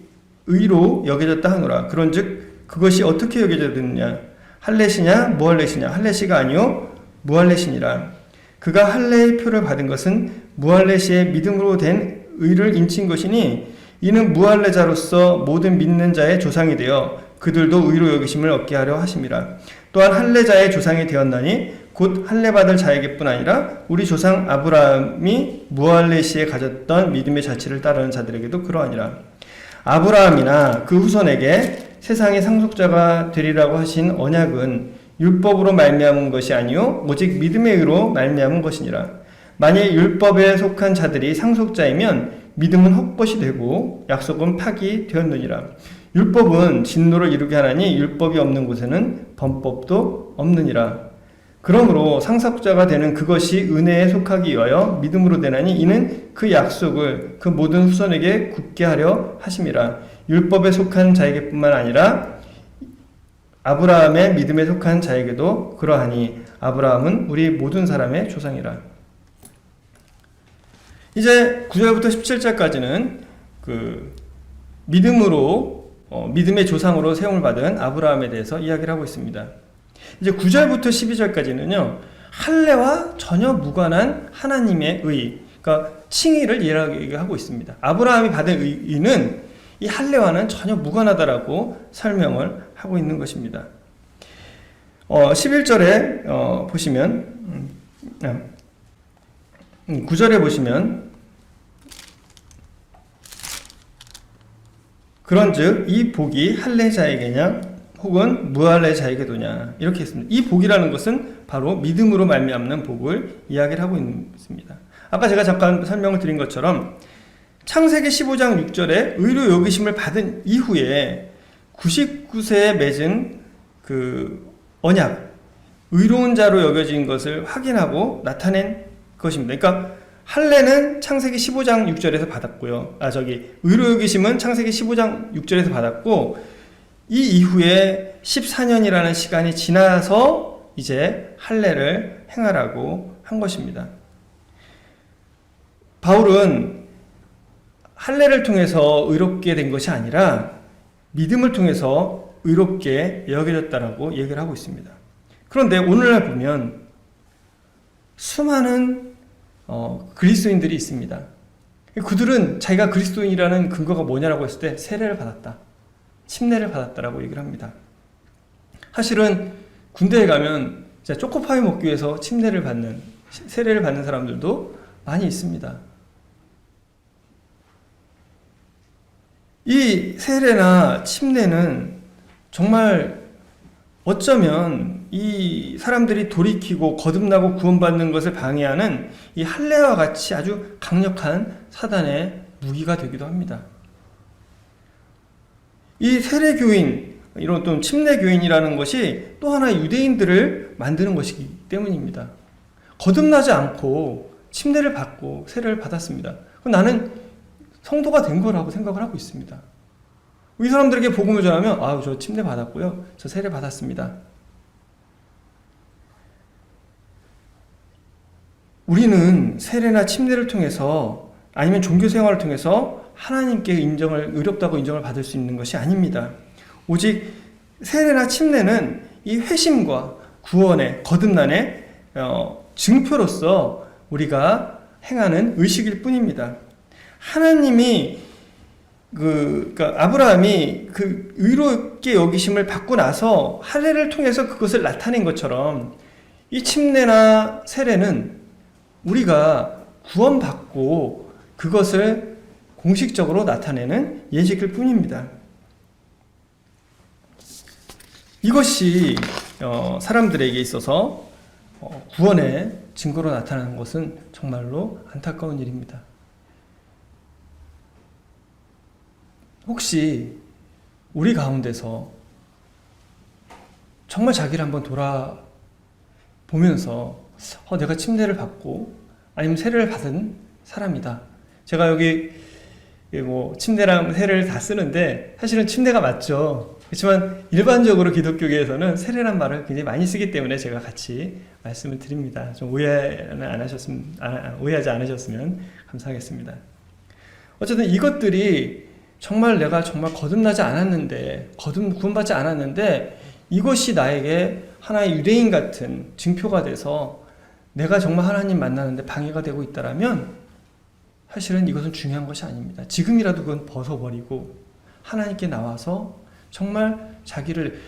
의로 여겨졌다 하노라. 그런즉 그것이 어떻게 여겨졌느냐, 할례시냐 무할례시냐, 할례시가 아니요 무할례시니라. 그가 할례의 표를 받은 것은 무할례시의 믿음으로 된 의를 인친 것이니, 이는 무할례자로서 모든 믿는 자의 조상이 되어 그들도 의로 여기심을 얻게 하려 하심이라. 또한 할례자의 조상이 되었나니 곧 할례받을 자에게뿐 아니라 우리 조상 아브라함이 무할례시에 가졌던 믿음의 자취를 따르는 자들에게도 그러하니라. 아브라함이나 그 후손에게 세상의 상속자가 되리라고 하신 언약은 율법으로 말미암은 것이 아니요 오직 믿음의 의로 말미암은 것이니라. 만일 율법에 속한 자들이 상속자이면 믿음은 헛것이 되고 약속은 파기되었느니라. 율법은 진노를 이루게 하나니 율법이 없는 곳에는 범법도 없느니라. 그러므로 상속자가 되는 그것이 은혜에 속하기 위하여 믿음으로 되나니, 이는 그 약속을 그 모든 후손에게 굳게 하려 하심이라. 율법에 속한 자에게뿐만 아니라 아브라함의 믿음에 속한 자에게도 그러하니 아브라함은 우리 모든 사람의 조상이라. 이제 9절부터 17절까지는 그 믿음의 조상으로 세움을 받은 아브라함에 대해서 이야기를 하고 있습니다. 이제 9절부터 12절까지는요, 할례와 전혀 무관한 하나님의 의, 그러니까 칭의를 이야기하고 있습니다. 아브라함이 받은 의는 이 할례와는 전혀 무관하다라고 설명을 하고 있는 것입니다. 11절에 보시면 9절에 보시면 그런즉 이 복이 할례자에게냐 혹은 무할례자에게도냐, 이렇게 했습니다. 이 복이라는 것은 바로 믿음으로 말미암는 복을 이야기를 하고 있습니다. 아까 제가 잠깐 설명을 드린 것처럼 창세기 15장 6절에 의로 여기심을 받은 이후에 99세에 맺은 그 언약, 의로운 자로 여겨진 것을 확인하고 나타낸 것입니다. 그러니까 할례는 창세기 15장 6절에서 받았고요. 의로 여기심은 창세기 15장 6절에서 받았고, 이 이후에 14년이라는 시간이 지나서 이제 할례를 행하라고 한 것입니다. 바울은 할례를 통해서 의롭게 된 것이 아니라 믿음을 통해서 의롭게 여겨졌다라고 얘기를 하고 있습니다. 그런데 오늘날 보면 수많은 그리스도인들이 있습니다. 그들은 자기가 그리스도인이라는 근거가 뭐냐라고 했을 때 세례를 받았다, 침례를 받았다라고 얘기를 합니다. 사실은 군대에 가면 초코파이 먹기 위해서 세례를 받는 사람들도 많이 있습니다. 이 세례나 침례는 정말 어쩌면 이 사람들이 돌이키고 거듭나고 구원받는 것을 방해하는 이 할례와 같이 아주 강력한 사단의 무기가 되기도 합니다. 이 세례교인, 이런 또 침례교인이라는 것이 또 하나의 유대인들을 만드는 것이기 때문입니다. 거듭나지 않고 침례를 받고 세례를 받았습니다. 그럼 나는 성도가 된 거라고 생각을 하고 있습니다. 이 사람들에게 복음을 전하면 저 침례 받았고요, 저 세례 받았습니다. 우리는 세례나 침례를 통해서 아니면 종교 생활을 통해서 하나님께 의롭다고 인정을 받을 수 있는 것이 아닙니다. 오직 세례나 침례는 이 회심과 구원의 거듭난의 증표로서 우리가 행하는 의식일 뿐입니다. 하나님이 그러니까 아브라함이 그 의롭게 여기심을 받고 나서 할례를 통해서 그것을 나타낸 것처럼 이 침례나 세례는 우리가 구원받고 그것을 공식적으로 나타내는 예식일 뿐입니다. 이것이 사람들에게 있어서 구원의 증거로 나타나는 것은 정말로 안타까운 일입니다. 혹시 우리 가운데서 정말 자기를 한번 돌아보면서 내가 침례를 받고 아니면 세례를 받은 사람이다. 제가 여기 침례랑 세례를 다 쓰는데 사실은 침례가 맞죠. 그렇지만 일반적으로 기독교계에서는 세례란 말을 굉장히 많이 쓰기 때문에 제가 같이 말씀을 드립니다. 좀 오해하지 않으셨으면 감사하겠습니다. 어쨌든 이것들이 내가 정말 거듭나지 않았는데, 구원받지 않았는데 이것이 나에게 하나의 유대인 같은 증표가 돼서 내가 정말 하나님 만나는데 방해가 되고 있다라면 사실은 이것은 중요한 것이 아닙니다. 지금이라도 그건 벗어버리고 하나님께 나와서 정말 자기를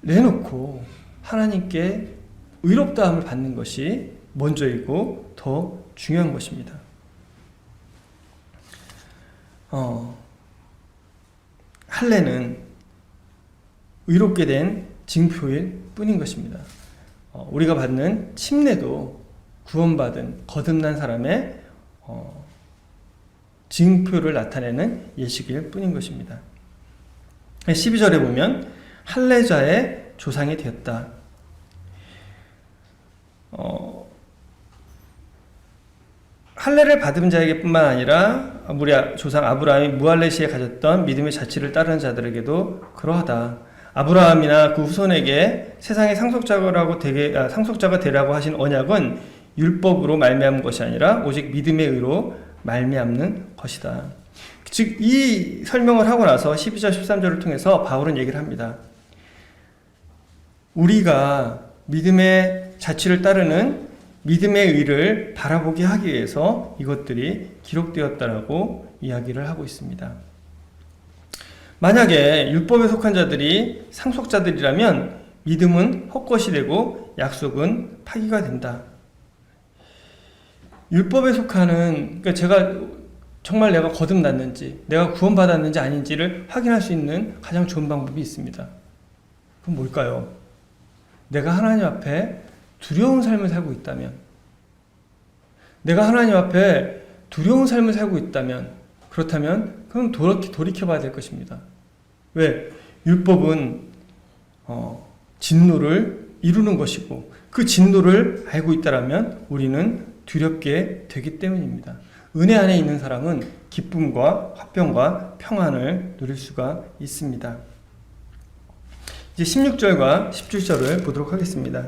내놓고 하나님께 의롭다함을 받는 것이 먼저이고 더 중요한 것입니다. 할례는 의롭게 된 징표일 뿐인 것입니다. 우리가 받는 침례도 구원받은 거듭난 사람의 징표를 나타내는 예식일 뿐인 것입니다. 12절에 보면 할례자의 조상이 되었다. 할례를 받은 자에게 뿐만 아니라 우리 조상 아브라함이 무할례 시에 가졌던 믿음의 자취를 따르는 자들에게도 그러하다. 아브라함이나 그 후손에게 세상의 상속자가 되라고 하신 언약은 율법으로 말미암은 것이 아니라 오직 믿음의 의로 말미암는 것이다. 즉 이 설명을 하고 나서 12절 13절을 통해서 바울은 얘기를 합니다. 우리가 믿음의 자취를 따르는 믿음의 의를 바라보게 하기 위해서 이것들이 기록되었다라고 이야기를 하고 있습니다. 만약에 율법에 속한 자들이 상속자들이라면 믿음은 헛것이 되고 약속은 파기가 된다. 율법에 속하는, 그러니까 제가 정말 내가 거듭났는지, 내가 구원받았는지 아닌지를 확인할 수 있는 가장 좋은 방법이 있습니다. 그건 뭘까요? 내가 하나님 앞에 두려운 삶을 살고 있다면, 내가 하나님 앞에 두려운 삶을 살고 있다면, 그렇다면 그건 돌이켜봐야 될 것입니다. 왜? 율법은 진노를 이루는 것이고 그 진노를 알고 있다라면 우리는 두렵게 되기 때문입니다. 은혜 안에 있는 사람은 기쁨과 화평과 평안을 누릴 수가 있습니다. 이제 16절과 17절을 보도록 하겠습니다.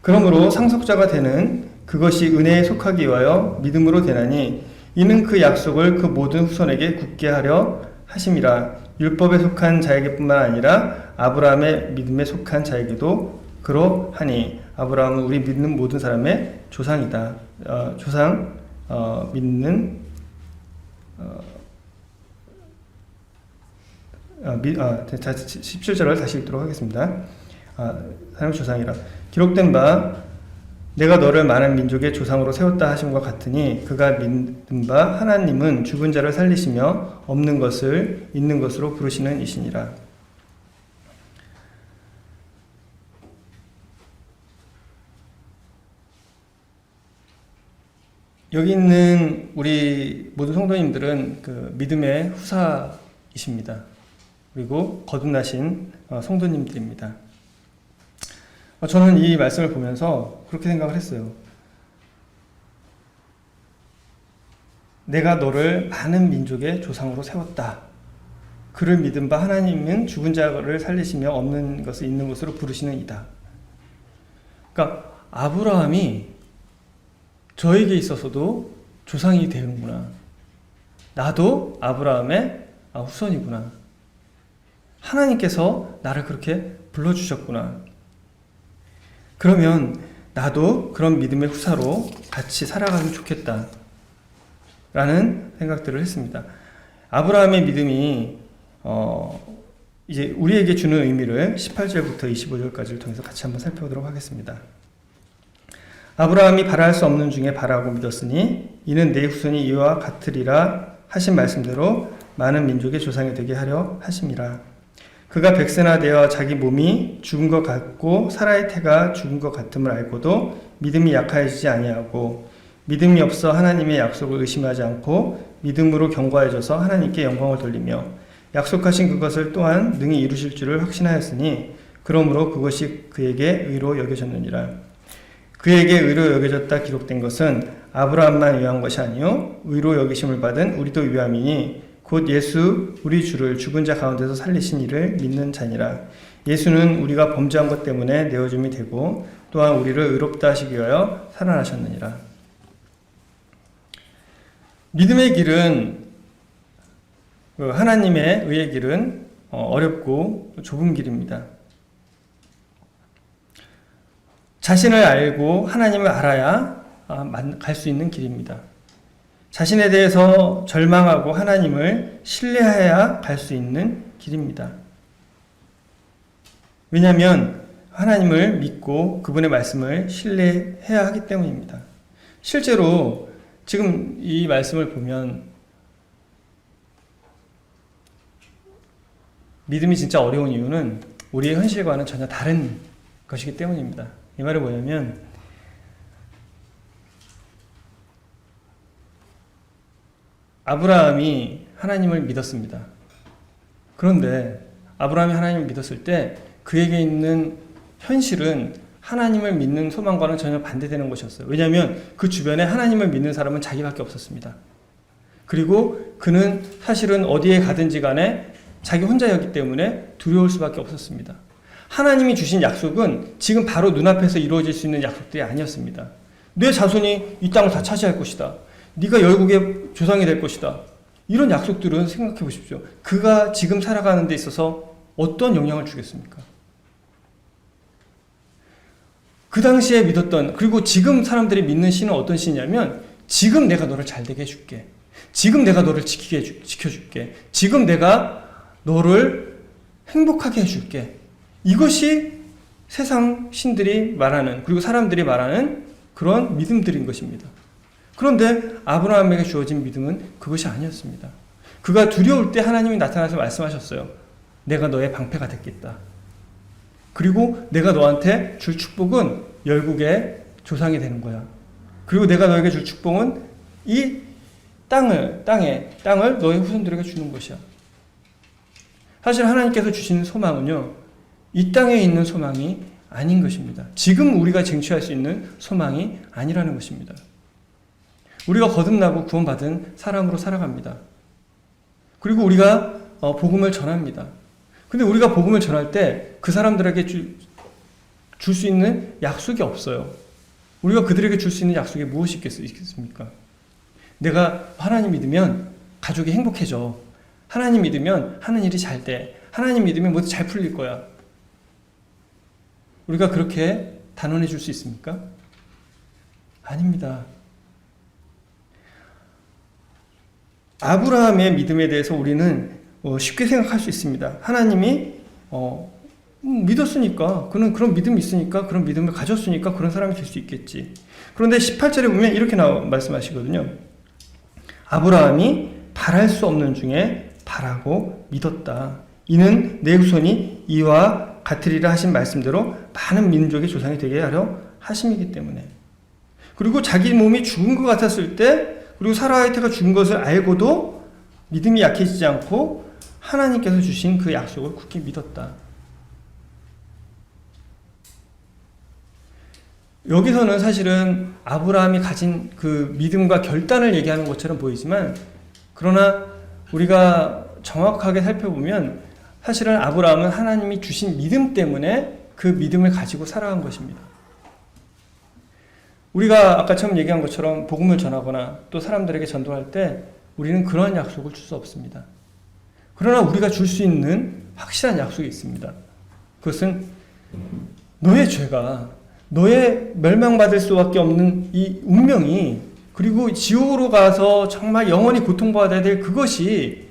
그러므로 상속자가 되는 그것이 은혜에 속하기 위하여 믿음으로 되나니 이는 그 약속을 그 모든 후손에게 굳게 하려 하심이라. 율법에 속한 자에게뿐만 아니라 아브라함의 믿음에 속한 자에게도 그러하니. 아브라함은 우리 믿는 모든 사람의 조상이다. 믿는 17절을 다시 읽도록 하겠습니다. 사람의 조상이라. 기록된 바 내가 너를 많은 민족의 조상으로 세웠다 하심과 같으니 그가 믿는 바 하나님은 죽은 자를 살리시며 없는 것을 있는 것으로 부르시는 이시니라. 여기 있는 우리 모든 성도님들은 그 믿음의 후사이십니다. 그리고 거듭나신 성도님들입니다. 저는 이 말씀을 보면서 그렇게 생각을 했어요. 내가 너를 많은 민족의 조상으로 세웠다. 그를 믿은 바 하나님은 죽은 자를 살리시며 없는 것을 있는 것으로 부르시는 이다. 그러니까 아브라함이 저에게 있어서도 조상이 되는구나. 나도 아브라함의 후손이구나. 하나님께서 나를 그렇게 불러주셨구나. 그러면 나도 그런 믿음의 후사로 같이 살아가면 좋겠다 라는 생각들을 했습니다. 아브라함의 믿음이 이제 우리에게 주는 의미를 18절부터 25절까지를 통해서 같이 한번 살펴보도록 하겠습니다. 아브라함이 바랄 수 없는 중에 바라고 믿었으니 이는 내 후손이 이와 같으리라 하신 말씀대로 많은 민족의 조상이 되게 하려 하심이라. 그가 백세나 되어 자기 몸이 죽은 것 같고 사라의 태가 죽은 것 같음을 알고도 믿음이 약해지지 아니하고 믿음이 없어 하나님의 약속을 의심하지 않고 믿음으로 견고해져서 하나님께 영광을 돌리며 약속하신 그것을 또한 능히 이루실 줄을 확신하였으니 그러므로 그것이 그에게 의로 여겨졌느니라. 그에게 의로 여겨졌다 기록된 것은 아브라함만 위한 것이 아니요 의로 여기심을 받은 우리도 위함이니 곧 예수 우리 주를 죽은 자 가운데서 살리신 이를 믿는 자니라. 예수는 우리가 범죄한 것 때문에 내어줌이 되고 또한 우리를 의롭다 하시기 위하여 살아나셨느니라. 믿음의 길은 하나님의 의의 길은 어렵고 좁은 길입니다. 자신을 알고 하나님을 알아야 갈 수 있는 길입니다. 자신에 대해서 절망하고 하나님을 신뢰해야 갈 수 있는 길입니다. 왜냐하면 하나님을 믿고 그분의 말씀을 신뢰해야 하기 때문입니다. 실제로 지금 이 말씀을 보면 믿음이 진짜 어려운 이유는 우리의 현실과는 전혀 다른 것이기 때문입니다. 이 말은 뭐냐면 아브라함이 하나님을 믿었습니다. 그런데 아브라함이 하나님을 믿었을 때 그에게 있는 현실은 하나님을 믿는 소망과는 전혀 반대되는 것이었어요. 왜냐하면 그 주변에 하나님을 믿는 사람은 자기밖에 없었습니다. 그리고 그는 사실은 어디에 가든지 간에 자기 혼자였기 때문에 두려울 수밖에 없었습니다. 하나님이 주신 약속은 지금 바로 눈앞에서 이루어질 수 있는 약속들이 아니었습니다. 내 자손이 이 땅을 다 차지할 것이다. 네가 열국의 조상이 될 것이다. 이런 약속들은 생각해 보십시오. 그가 지금 살아가는 데 있어서 어떤 영향을 주겠습니까? 그 당시에 믿었던, 그리고 지금 사람들이 믿는 신은 어떤 신이냐면 지금 내가 너를 잘되게 해줄게. 지금 내가 너를 지켜줄게. 지금 내가 너를 행복하게 해줄게. 이것이 세상 신들이 말하는, 그리고 사람들이 말하는 그런 믿음들인 것입니다. 그런데 아브라함에게 주어진 믿음은 그것이 아니었습니다. 그가 두려울 때 하나님이 나타나서 말씀하셨어요. 내가 너의 방패가 됐겠다. 그리고 내가 너한테 줄 축복은 열국의 조상이 되는 거야. 그리고 내가 너에게 줄 축복은 이 땅을 너의 후손들에게 주는 것이야. 사실 하나님께서 주신 소망은요, 이 땅에 있는 소망이 아닌 것입니다. 지금 우리가 쟁취할 수 있는 소망이 아니라는 것입니다. 우리가 거듭나고 구원받은 사람으로 살아갑니다. 그리고 우리가 복음을 전합니다. 근데 우리가 복음을 전할 때 그 사람들에게 줄 수 있는 약속이 없어요. 우리가 그들에게 줄 수 있는 약속이 무엇이 있겠습니까? 내가 하나님 믿으면 가족이 행복해져. 하나님 믿으면 하는 일이 잘 돼. 하나님 믿으면 모두 잘 풀릴 거야. 우리가 그렇게 단언해 줄 수 있습니까? 아닙니다. 아브라함의 믿음에 대해서 우리는 쉽게 생각할 수 있습니다. 하나님이 믿었으니까, 그는 그런 믿음이 있으니까, 그런 믿음을 가졌으니까 그런 사람이 될 수 있겠지. 그런데 18절에 보면 이렇게 말씀하시거든요. 아브라함이 바랄 수 없는 중에 바라고 믿었다. 이는 내 후손이 이와 같으리라 하신 말씀대로 많은 민족의 조상이 되게 하려 하심이기 때문에. 그리고 자기 몸이 죽은 것 같았을 때, 그리고 사라의 태가 죽은 것을 알고도 믿음이 약해지지 않고 하나님께서 주신 그 약속을 굳게 믿었다. 여기서는 사실은 아브라함이 가진 그 믿음과 결단을 얘기하는 것처럼 보이지만, 그러나 우리가 정확하게 살펴보면 사실은 아브라함은 하나님이 주신 믿음 때문에 그 믿음을 가지고 살아간 것입니다. 우리가 아까 처음 얘기한 것처럼 복음을 전하거나 또 사람들에게 전도할 때 우리는 그러한 약속을 줄 수 없습니다. 그러나 우리가 줄 수 있는 확실한 약속이 있습니다. 그것은 너의 죄가, 너의 멸망받을 수밖에 없는 이 운명이, 그리고 지옥으로 가서 정말 영원히 고통받아야 될 그것이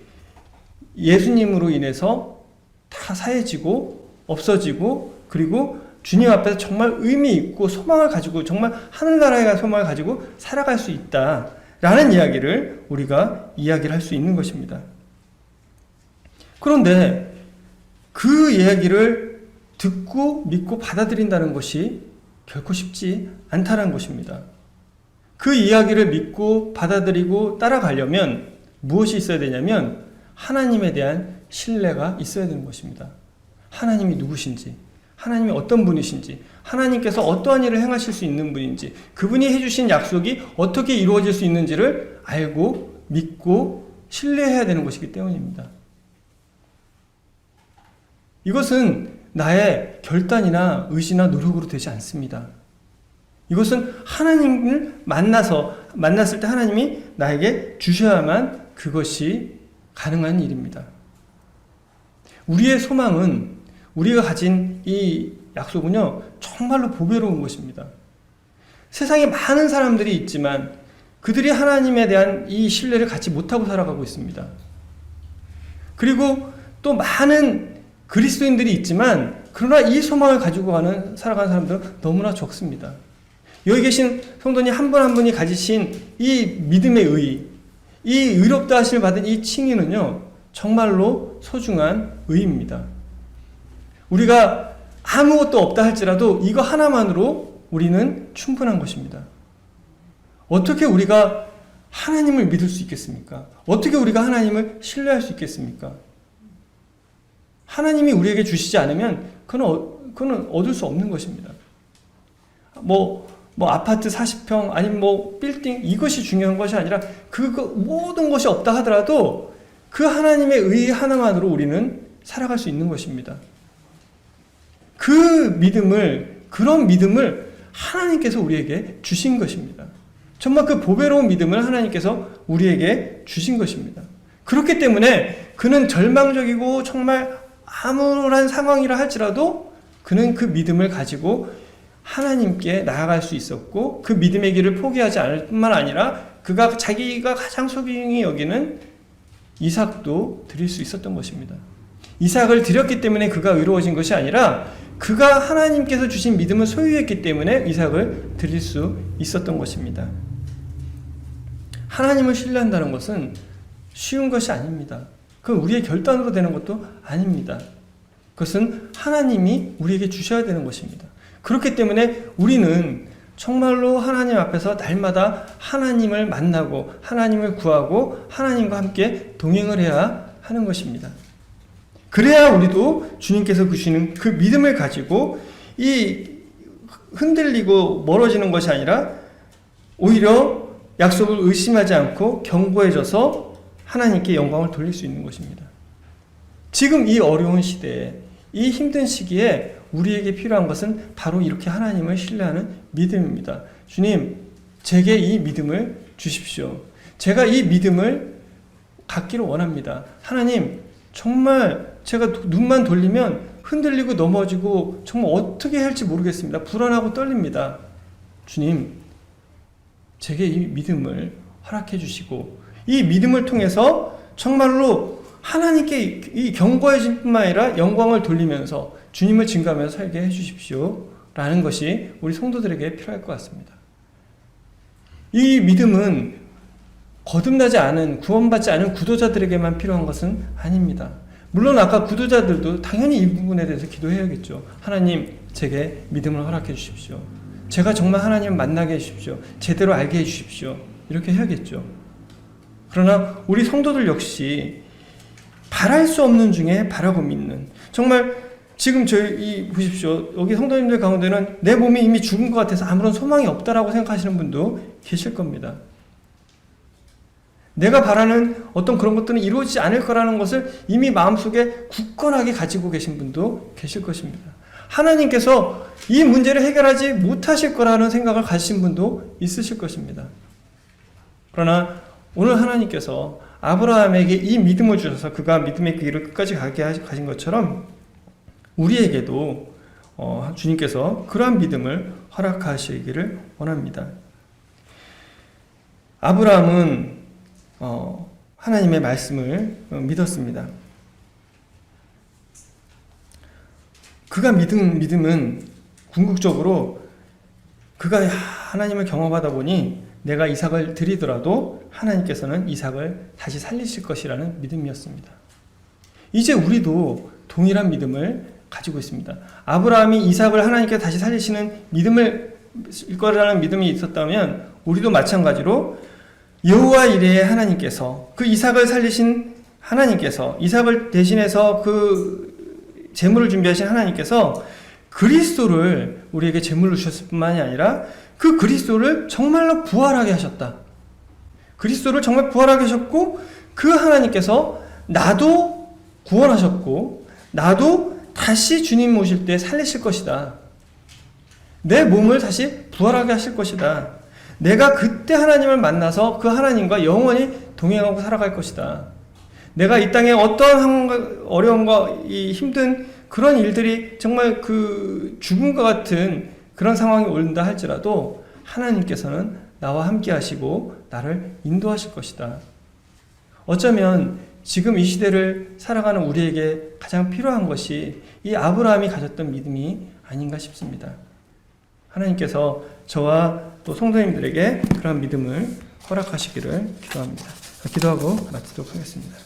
예수님으로 인해서 다 사해지고 없어지고, 그리고 주님 앞에서 정말 의미 있고 소망을 가지고, 정말 하늘나라에 갈 소망을 가지고 살아갈 수 있다라는 이야기를 우리가 이야기를 할 수 있는 것입니다. 그런데 그 이야기를 듣고 믿고 받아들인다는 것이 결코 쉽지 않다는 것입니다. 그 이야기를 믿고 받아들이고 따라가려면 무엇이 있어야 되냐면 하나님에 대한 신뢰가 있어야 되는 것입니다. 하나님이 누구신지, 하나님이 어떤 분이신지, 하나님께서 어떠한 일을 행하실 수 있는 분인지, 그분이 해주신 약속이 어떻게 이루어질 수 있는지를 알고 믿고 신뢰해야 되는 것이기 때문입니다. 이것은 나의 결단이나 의지나 노력으로 되지 않습니다. 이것은 하나님을 만났을 때 하나님이 나에게 주셔야만 그것이 가능한 일입니다. 우리의 소망은, 우리가 가진 이 약속은요, 정말로 보배로운 것입니다. 세상에 많은 사람들이 있지만 그들이 하나님에 대한 이 신뢰를 갖지 못하고 살아가고 있습니다. 그리고 또 많은 그리스도인들이 있지만 그러나 이 소망을 가지고 살아가는 사람들은 너무나 적습니다. 여기 계신 성도님 한 분 한 분이 가지신 이 믿음의 의, 이 의롭다 하심을 받은 이 칭의는요, 정말로 소중한 의입니다. 우리가 아무것도 없다 할지라도 이거 하나만으로 우리는 충분한 것입니다. 어떻게 우리가 하나님을 믿을 수 있겠습니까? 어떻게 우리가 하나님을 신뢰할 수 있겠습니까? 하나님이 우리에게 주시지 않으면 그건 얻을 수 없는 것입니다. 뭐 아파트 40평 아니면 빌딩, 이것이 중요한 것이 아니라 모든 것이 없다 하더라도 그 하나님의 의 하나만으로 우리는 살아갈 수 있는 것입니다. 그런 믿음을 하나님께서 우리에게 주신 것입니다. 정말 그 보배로운 믿음을 하나님께서 우리에게 주신 것입니다. 그렇기 때문에 그는 절망적이고 정말 암울한 상황이라 할지라도 그는 그 믿음을 가지고 하나님께 나아갈 수 있었고, 그 믿음의 길을 포기하지 않을 뿐만 아니라 자기가 가장 소중히 여기는 이삭도 드릴 수 있었던 것입니다. 이삭을 드렸기 때문에 그가 의로워진 것이 아니라 그가 하나님께서 주신 믿음을 소유했기 때문에 이삭을 드릴 수 있었던 것입니다. 하나님을 신뢰한다는 것은 쉬운 것이 아닙니다. 그건 우리의 결단으로 되는 것도 아닙니다. 그것은 하나님이 우리에게 주셔야 되는 것입니다. 그렇기 때문에 우리는 정말로 하나님 앞에서 날마다 하나님을 만나고 하나님을 구하고 하나님과 함께 동행을 해야 하는 것입니다. 그래야 우리도 주님께서 주시는 그 믿음을 가지고 이 흔들리고 멀어지는 것이 아니라 오히려 약속을 의심하지 않고 견고해져서 하나님께 영광을 돌릴 수 있는 것입니다. 지금 이 어려운 시대에, 이 힘든 시기에 우리에게 필요한 것은 바로 이렇게 하나님을 신뢰하는 믿음입니다. 주님, 제게 이 믿음을 주십시오. 제가 이 믿음을 갖기를 원합니다. 하나님, 정말 제가 눈만 돌리면 흔들리고 넘어지고 정말 어떻게 해야 할지 모르겠습니다. 불안하고 떨립니다. 주님, 제게 이 믿음을 허락해 주시고 이 믿음을 통해서 정말로 하나님께 이 견고해질 뿐만 아니라 영광을 돌리면서 주님을 증거하면서 살게 해주십시오 라는 것이 우리 성도들에게 필요할 것 같습니다. 이 믿음은 거듭나지 않은, 구원받지 않은 구도자들에게만 필요한 것은 아닙니다. 물론 아까 구도자들도 당연히 이 부분에 대해서 기도해야겠죠. 하나님, 제게 믿음을 허락해 주십시오. 제가 정말 하나님을 만나게 해주십시오. 제대로 알게 해주십시오. 이렇게 해야겠죠. 그러나 우리 성도들 역시 바랄 수 없는 중에 바라고 믿는, 정말 지금 저희 보십시오. 여기 성도님들 가운데는 내 몸이 이미 죽은 것 같아서 아무런 소망이 없다라고 생각하시는 분도 계실 겁니다. 내가 바라는 어떤 그런 것들은 이루어지지 않을 거라는 것을 이미 마음속에 굳건하게 가지고 계신 분도 계실 것입니다. 하나님께서 이 문제를 해결하지 못하실 거라는 생각을 가지신 분도 있으실 것입니다. 그러나 오늘 하나님께서 아브라함에게 이 믿음을 주셔서 그가 믿음의 그 길을 끝까지 가게 하신 것처럼 우리에게도 주님께서 그러한 믿음을 허락하시기를 원합니다. 아브라함은 하나님의 말씀을 믿었습니다. 그가 믿음은 궁극적으로 그가 하나님을 경험하다 보니 내가 이삭을 드리더라도 하나님께서는 이삭을 다시 살리실 것이라는 믿음이었습니다. 이제 우리도 동일한 믿음을 가지고 있습니다. 아브라함이 이삭을 하나님께 다시 살리시는 믿음을 거라는 믿음이 있었다면 우리도 마찬가지로 여호와 이레의 하나님께서, 그 이삭을 살리신 하나님께서, 이삭을 대신해서 그 제물을 준비하신 하나님께서 그리스도를 우리에게 제물로 주셨을 뿐만이 아니라 그 그리스도를 정말로 부활하게 하셨다. 그리스도를 정말 부활하게 하셨고 그 하나님께서 나도 구원하셨고 나도 다시 주님 오실 때 살리실 것이다. 내 몸을 다시 부활하게 하실 것이다. 내가 그때 하나님을 만나서 그 하나님과 영원히 동행하고 살아갈 것이다. 내가 이 땅에 어떠한 어려움과 이 힘든 그런 일들이 정말 그 죽음과 같은 그런 상황이 온다 할지라도 하나님께서는 나와 함께 하시고 나를 인도하실 것이다. 어쩌면 지금 이 시대를 살아가는 우리에게 가장 필요한 것이 이 아브라함이 가졌던 믿음이 아닌가 싶습니다. 하나님께서 저와 또 성도님들에게 그런 믿음을 허락하시기를 기도합니다. 기도하고 마치도록 하겠습니다.